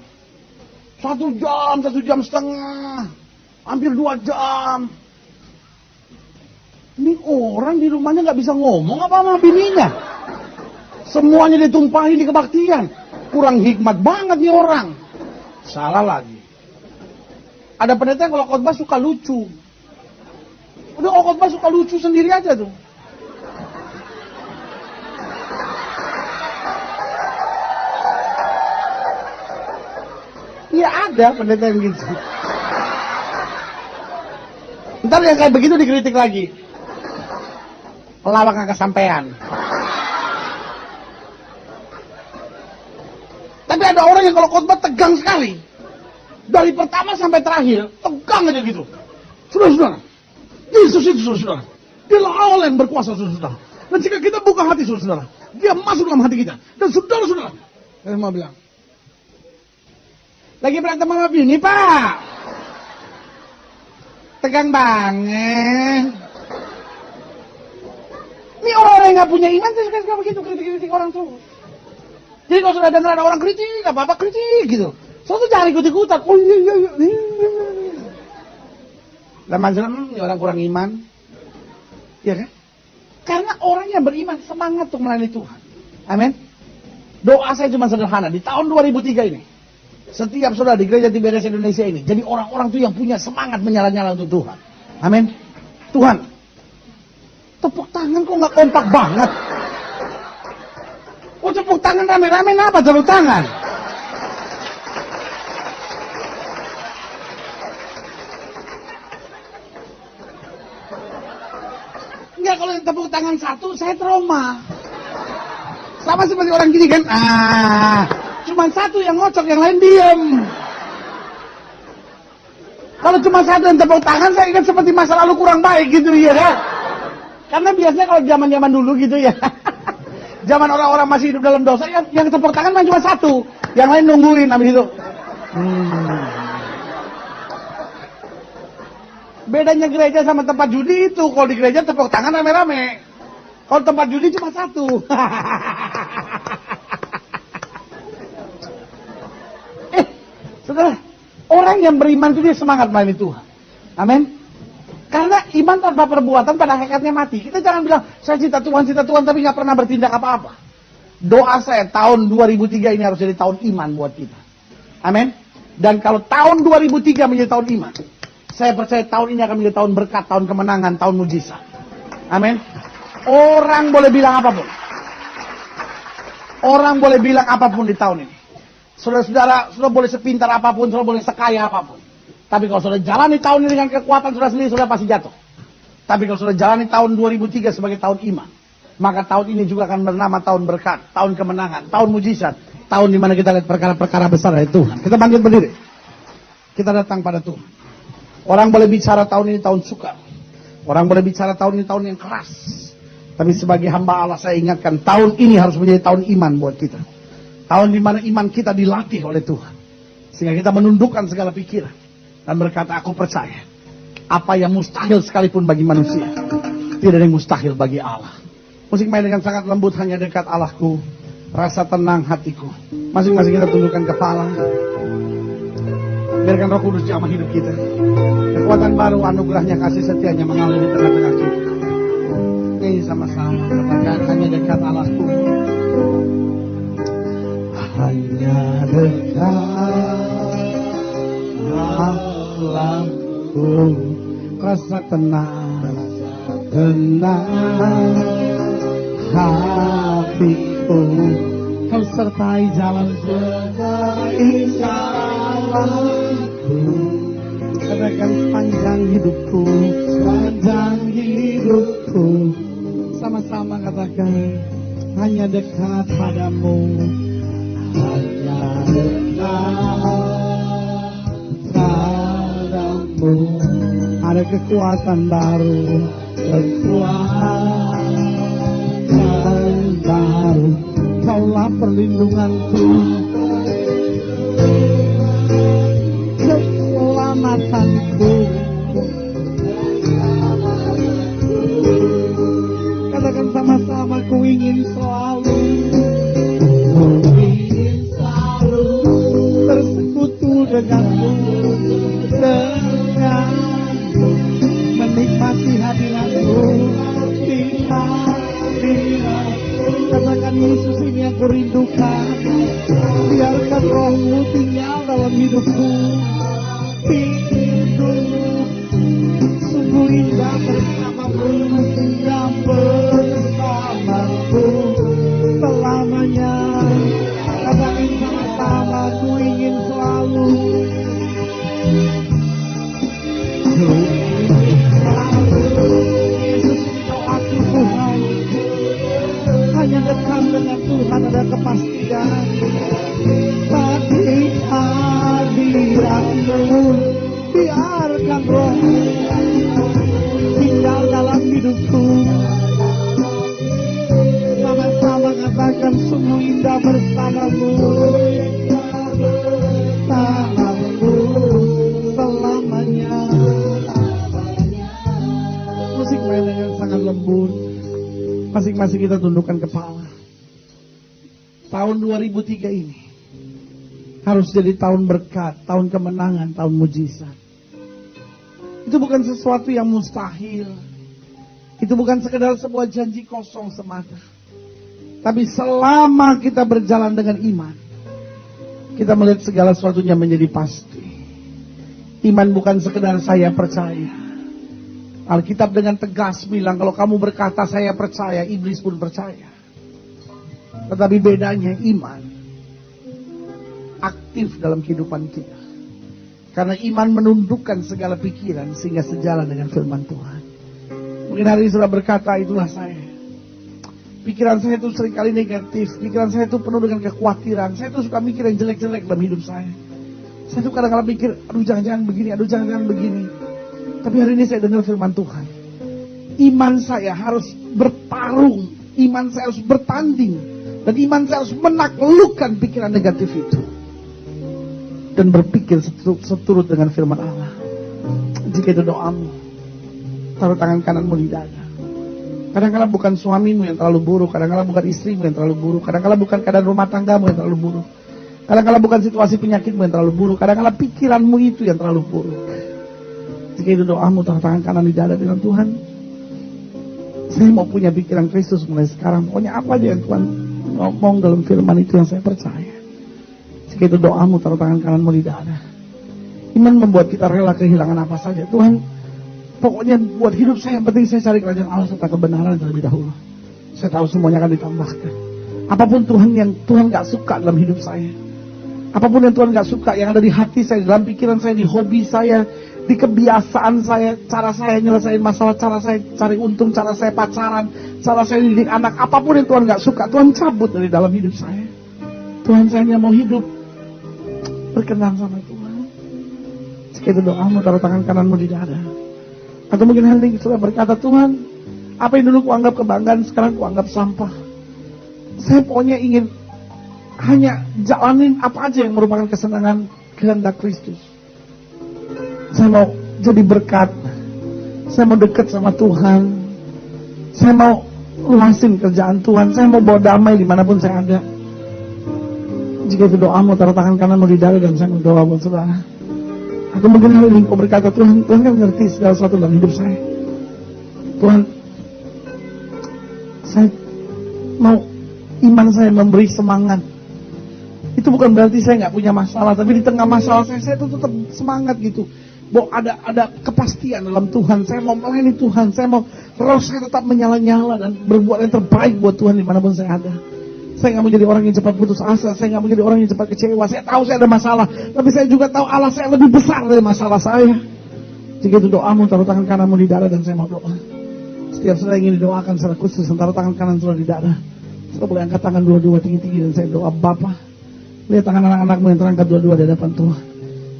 Speaker 1: 1 jam setengah. Hampir 2 jam. Ini orang di rumahnya gak bisa ngomong apa sama bininya. Semuanya ditumpahin di kebaktian. Kurang hikmat banget nih orang. Salah lagi. Ada pendeta yang kalau khotbah suka lucu. Udah kalau khotbah suka lucu sendiri aja tuh. Ya ada pendeta yang gitu. Ntar yang kayak begitu dikritik lagi. Pelawak nggak kesampean. Tapi ada orang yang kalau khotbah tegang sekali. Dari pertama sampai terakhir, tegang aja gitu. Saudara-saudara, Yesus itu saudara-saudara. Dialah Allah yang berkuasa saudara-saudara. Dan jika kita buka hati saudara-saudara, dia masuk dalam hati kita. Dan saudara-saudara, saya mau bilang, lagi berantem sama bini, Pak. Tegang banget. Ini orang yang gak punya iman, saya suka begitu, kritik-kritik orang tuh. Jadi kalau sudah dengar ada orang kritik, apa-apa kritik gitu. Soalnya tuh jangan ikut-ikutan. Oh iya. Lama-lama orang kurang iman. Ya kan? Karena orang yang beriman semangat untuk melayani Tuhan. Amin. Doa saya cuma sederhana. Di tahun 2003 ini. Setiap saudara di gereja Tiberias Indonesia ini. Jadi orang-orang tuh yang punya semangat menyala-nyala untuk Tuhan. Amin. Tuhan. Tepuk tangan kok gak kompak banget. Oh tepuk tangan rame-rame apa tepuk tangan? Enggak, kalau tepuk tangan satu saya trauma. Sama seperti orang gini kan. Cuma satu yang ngocok, yang lain diem. Kalau cuma satu yang tepuk tangan, saya ingat seperti masa lalu kurang baik gitu ya kan. Karena biasanya kalau zaman-zaman dulu gitu ya. Zaman orang-orang masih hidup dalam dosa, yang tepuk tangan cuma satu. Yang lain nungguin habis itu. Bedanya gereja sama tempat judi itu, kalau di gereja tepuk tangan rame-rame. Kalau tempat judi cuma satu. Saudara, orang yang beriman itu dia semangat melayani Tuhan. Amin. Karena iman tanpa perbuatan pada hakikatnya mati. Kita jangan bilang, saya cinta Tuhan, tapi nggak pernah bertindak apa-apa. Doa saya tahun 2003 ini harus jadi tahun iman buat kita. Amin. Dan kalau tahun 2003 menjadi tahun iman, saya percaya tahun ini akan menjadi tahun berkat, tahun kemenangan, tahun mujizat. Amin. Orang boleh bilang apapun. Orang boleh bilang apapun di tahun ini. Saudara-saudara, saudara boleh sepintar apapun, saudara boleh sekaya apapun. Tapi kalau sudah jalani tahun ini dengan kekuatan sudah sendiri, sudah pasti jatuh. Tapi kalau sudah jalani tahun 2003 sebagai tahun iman, maka tahun ini juga akan bernama tahun berkat, tahun kemenangan, tahun mujizat, tahun di mana kita lihat perkara-perkara besar dari Tuhan. Kita bangkit berdiri. Kita datang pada Tuhan. Orang boleh bicara tahun ini tahun sukar. Orang boleh bicara tahun ini tahun yang keras. Tapi sebagai hamba Allah saya ingatkan, tahun ini harus menjadi tahun iman buat kita. Tahun di mana iman kita dilatih oleh Tuhan. Sehingga kita menundukkan segala pikiran. Dan berkata, aku percaya. Apa yang mustahil sekalipun bagi manusia, tidak ada yang mustahil bagi Allah. Musik main dengan sangat lembut, hanya dekat Allahku. Rasa tenang hatiku. Masing-masing kita tundukkan kepala. Biarkan Roh Kudus jamah hidup kita. Kekuatan baru, anugerahnya, kasih setianya mengalir di tengah-tengah kita. Ini sama-sama katakan, hanya dekat Allahku. Hanya dekat Allahku. Rasa tenang, tenang hatiku. Kau sertai jalanku. Katakan sepanjang hidupku, sepanjang hidupku. Sama-sama katakan, hanya dekat padamu, hanya dekat padamu. Ada kekuatan baru, kekuatan baru. Kaulah perlindunganku, keselamatanku. Katakan sama-sama, ku ingin selalu bersekutu denganmu, denganmu, menikmati hadiratmu, di hadiratmu. Katakan, Yesus, ini aku rindukan. Biarkan Roh-Mu tinggal dalam hidupku. Hidup sungguh indah bersamamu, indah bersamaku selamanya. Katakan sama-sama, ku ingin selalu. Yesus, ini doaku Tuhan. Hanya dekat dengan Tuhan ada kepastian. Bagi hadiratmu, biarkan Roh tinggal dalam hidupku. Sama-sama katakan, sungguh indah bersamamu, bersamamu selamanya. Musik main dengan sangat lembut. Masing-masing kita tundukkan kepala. Tahun 2003 ini harus jadi tahun berkat, tahun kemenangan, tahun mujizat. Itu bukan sesuatu yang mustahil. Itu bukan sekedar sebuah janji kosong semata. Tapi selama kita berjalan dengan iman, kita melihat segala sesuatunya menjadi pasti. Iman bukan sekedar saya percaya. Alkitab dengan tegas bilang, kalau kamu berkata saya percaya, iblis pun percaya. Tetapi bedanya iman aktif dalam kehidupan kita. Karena iman menundukkan segala pikiran sehingga sejalan dengan firman Tuhan. Mungkin hari ini sudah berkata, itulah saya. Pikiran saya itu seringkali negatif. Pikiran saya itu penuh dengan kekhawatiran. Saya itu suka mikir yang jelek-jelek dalam hidup saya. Saya itu kadang-kadang mikir, aduh jangan-jangan begini, aduh jangan-jangan begini. Tapi hari ini saya dengar firman Tuhan. Iman saya harus bertarung. Iman saya harus bertanding. Dan iman saya harus menaklukkan pikiran negatif itu. Dan berpikir seturut dengan firman Allah. Jika itu doamu, taruh tangan kananmu di dada. Kadang-kadang bukan suamimu yang terlalu buruk. Kadang-kadang bukan istrimu yang terlalu buruk. Kadang-kadang bukan keadaan rumah tanggamu yang terlalu buruk. Kadang-kadang bukan situasi penyakitmu yang terlalu buruk. Kadang-kadang pikiranmu itu yang terlalu buruk. Jika itu doamu, taruh tangan kanan di dada dengan Tuhan. Saya mau punya pikiran Kristus mulai sekarang. Pokoknya apa aja yang Tuhan ngomong dalam firman itu yang saya percaya. Jika itu doamu, taruh tangan kananmu di dada. Iman membuat kita rela kehilangan apa saja. Tuhan, pokoknya buat hidup saya yang penting saya cari kerajaan Allah serta kebenaran terlebih dahulu. Saya tahu semuanya akan ditambahkan. Apapun Tuhan yang Tuhan gak suka dalam hidup saya, Apapun yang Tuhan gak suka, yang ada di hati saya, dalam pikiran saya, di hobi saya, di kebiasaan saya, cara saya nyelesain masalah, cara saya cari untung, cara saya pacaran, cara saya didik anak, apapun yang Tuhan gak suka, Tuhan cabut dari dalam hidup saya. Tuhan, saya hanya mau hidup berkenan sama Tuhan. Sekitar doamu, taruh tangan kananmu di dada. Atau mungkin Henry sudah berkata, Tuhan, apa yang dulu kuanggap kebanggaan, sekarang kuanggap sampah. Saya pokoknya ingin hanya jalanin apa aja yang merupakan kesenangan kehendak Kristus. Saya mau jadi berkat. Saya mau dekat sama Tuhan. Saya mau luasin kerjaan Tuhan. Saya mau bawa damai dimanapun saya ada. Jika itu doamu, taruh tangan kananmu di dada dan saya mau doa buat saudara. Atau mungkin hari ini kau berkata, Tuhan kan ngerti segala sesuatu dalam hidup saya. Tuhan, saya mau iman saya memberi semangat. Itu bukan berarti saya nggak punya masalah, tapi di tengah masalah saya tuh tetap semangat gitu. Bahwa ada kepastian dalam Tuhan. Saya mau melayani Tuhan, saya mau roh saya tetap menyala-nyala dan berbuat yang terbaik buat Tuhan dimanapun saya ada. Saya nggak mau jadi orang yang cepat putus asa, saya nggak mau jadi orang yang cepat kecewa. Saya tahu saya ada masalah, tapi saya juga tahu Allah saya lebih besar dari masalah saya. Jika itu doamu, taruh tangan kananmu di dada dan saya mau doa. Setiap saya ingin didoakan secara khusus, taruh tangan kanan saudara di dada. Saudara boleh angkat tangan dua-dua tinggi-tinggi dan saya doa. Bapa, lihat tangan anak-anakmu yang terangkat dua-dua di hadapan Tuhan.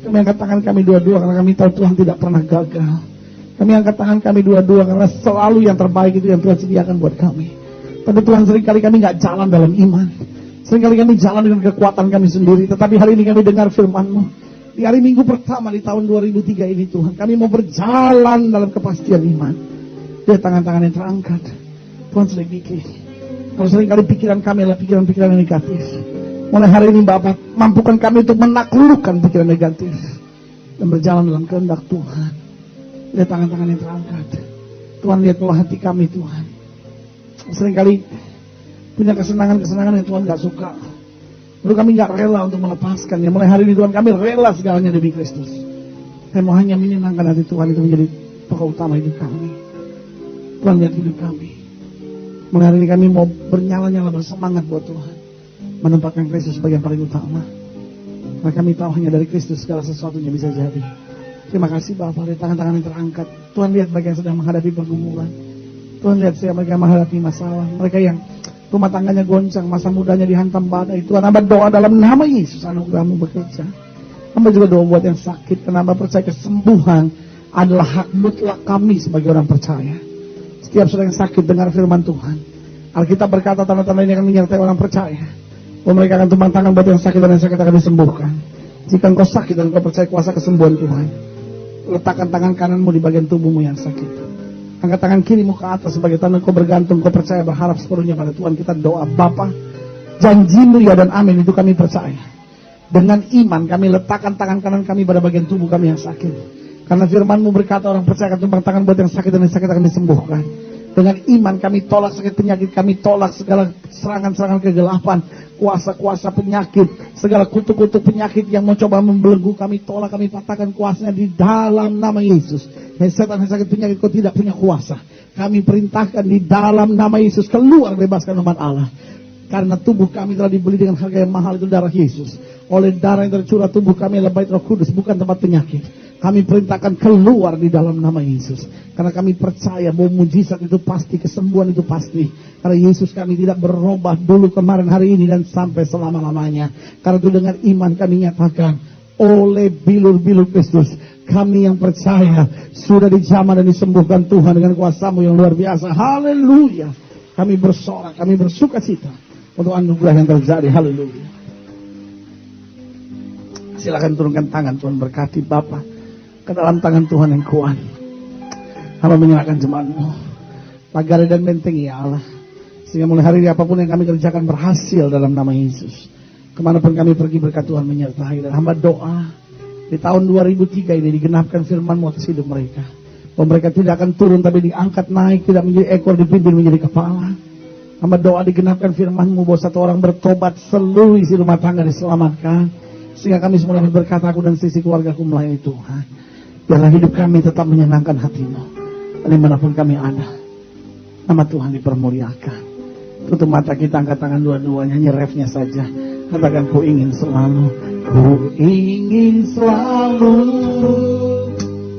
Speaker 1: Kami angkat tangan kami dua-dua karena kami tahu Tuhan tidak pernah gagal. Kami angkat tangan kami dua-dua karena selalu yang terbaik itu yang Tuhan sediakan buat kami. Tapi Tuhan, seringkali kami gak jalan dalam iman. Seringkali kami jalan dengan kekuatan kami sendiri. Tetapi hari ini kami dengar firman-Mu. Di hari Minggu pertama di tahun 2003 ini Tuhan, kami mau berjalan dalam kepastian iman. Lihat tangan-tangan yang terangkat. Tuhan selidiki. Kalau seringkali pikiran kami adalah pikiran-pikiran yang negatif. Mulai hari ini Bapak, mampukan kami untuk menaklukkan pikiran negatif dan berjalan dalam kehendak Tuhan. Lihat tangan-tangan yang terangkat. Tuhan, lihat pola hati kami Tuhan. Seringkali punya kesenangan-kesenangan yang Tuhan gak suka. Lalu kami gak rela untuk melepaskan. Ya, mulai hari ini Tuhan, kami rela segalanya demi Kristus. Saya mau hanya menyenangkan hati Tuhan, itu menjadi pokok utama hidup kami. Tuhan, lihat hidup kami. Mulai hari ini kami mau bernyala-nyala bersemangat buat Tuhan, menempatkan Kristus sebagai yang paling utama. Karena kami tahu hanya dari Kristus segala sesuatunya bisa jadi. Terima kasih Bapak, lihat tangan-tangan yang terangkat. Tuhan, lihat mereka yang sedang menghadapi pergumulan. Tuhan, lihat saya mereka menghadapi masalah. Mereka yang rumah tangganya goncang, masa mudanya dihantam badai. Tuhan, hamba doa dalam nama Yesus, anugerah-Mu bekerja. Hamba juga doa buat yang sakit, karena hamba percaya kesembuhan adalah hak mutlak kami sebagai orang percaya. Setiap saudara yang sakit dengar firman Tuhan. Alkitab berkata tanda-tanda ini akan menyertai orang percaya. Bahwa mereka akan tumpang tangan buat yang sakit dan yang sakit akan disembuhkan. Jika engkau sakit dan engkau percaya kuasa kesembuhan Tuhan, letakkan tangan kananmu di bagian tubuhmu yang sakit. Angkat tangan kirimu ke atas sebagai tanda kau bergantung, kau percaya, berharap sepenuhnya pada Tuhan. Kita doa. Bapa, janji-Mu ya dan amin, itu kami percaya. Dengan iman kami letakkan tangan kanan kami pada bagian tubuh kami yang sakit. Karena firman-Mu berkata orang percaya akan tumpang tangan buat yang sakit dan yang sakit akan disembuhkan. Dengan iman kami tolak sakit penyakit, kami tolak segala serangan-serangan kegelapan, kuasa-kuasa penyakit, segala kutuk-kutuk penyakit yang mencoba membelenggu, kami tolak, kami patahkan kuasanya di dalam nama Yesus. Hei setan, hei sakit penyakit, kau tidak punya kuasa. Kami perintahkan di dalam nama Yesus, keluar, bebaskan umat Allah. Karena tubuh kami telah dibeli dengan harga yang mahal, itu darah Yesus. Oleh darah yang tercurah tubuh kami adalah bait Roh Kudus, bukan tempat penyakit. Kami perintahkan keluar di dalam nama Yesus. Karena kami percaya bahwa mujizat itu pasti, kesembuhan itu pasti. Karena Yesus kami tidak berubah dulu, kemarin, hari ini, dan sampai selama-lamanya. Karena itu dengan iman kami nyatakan, oleh bilur-bilur Kristus, kami yang percaya sudah dijamah dan disembuhkan Tuhan dengan kuasa-Mu yang luar biasa. Haleluya. Kami bersorak, kami bersuka cita untuk anugerah yang terjadi. Haleluya. Silakan turunkan tangan, Tuhan berkati Bapa ke dalam tangan Tuhan yang kuat. Hamba menyerahkan jemaat-Mu, pagari dan benteng ya Allah, sehingga mulai hari ini apapun yang kami kerjakan berhasil dalam nama Yesus. Kemanapun kami pergi berkat Tuhan menyertai. Dan hamba doa di tahun 2003 ini digenapkan firman-Mu atas hidup mereka, bahwa mereka tidak akan turun tapi diangkat naik, tidak menjadi ekor, dipimpin menjadi kepala. Hamba doa digenapkan firman-Mu bahwa satu orang bertobat, seluruh isi rumah tangga diselamatkan, sehingga kami semua berkata, aku dan sisi keluargaku melayani Tuhan. Biarlah hidup kami tetap menyenangkan hati-Mu, dan dimanapun kami ada, nama Tuhan dipermuliakan. Tutup mata kita, angkat tangan dua-duanya, nyanyi refnya saja. Katakan, ku ingin selalu Ku ingin selalu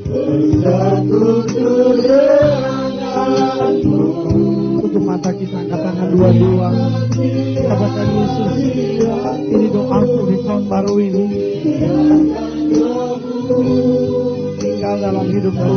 Speaker 1: bersatu denganmu. Tutup mata kita, angkat tangan dua-dua. Kita baca Yesus. Ini doaku di tahun baru ini. Tinggal dalam hidupku.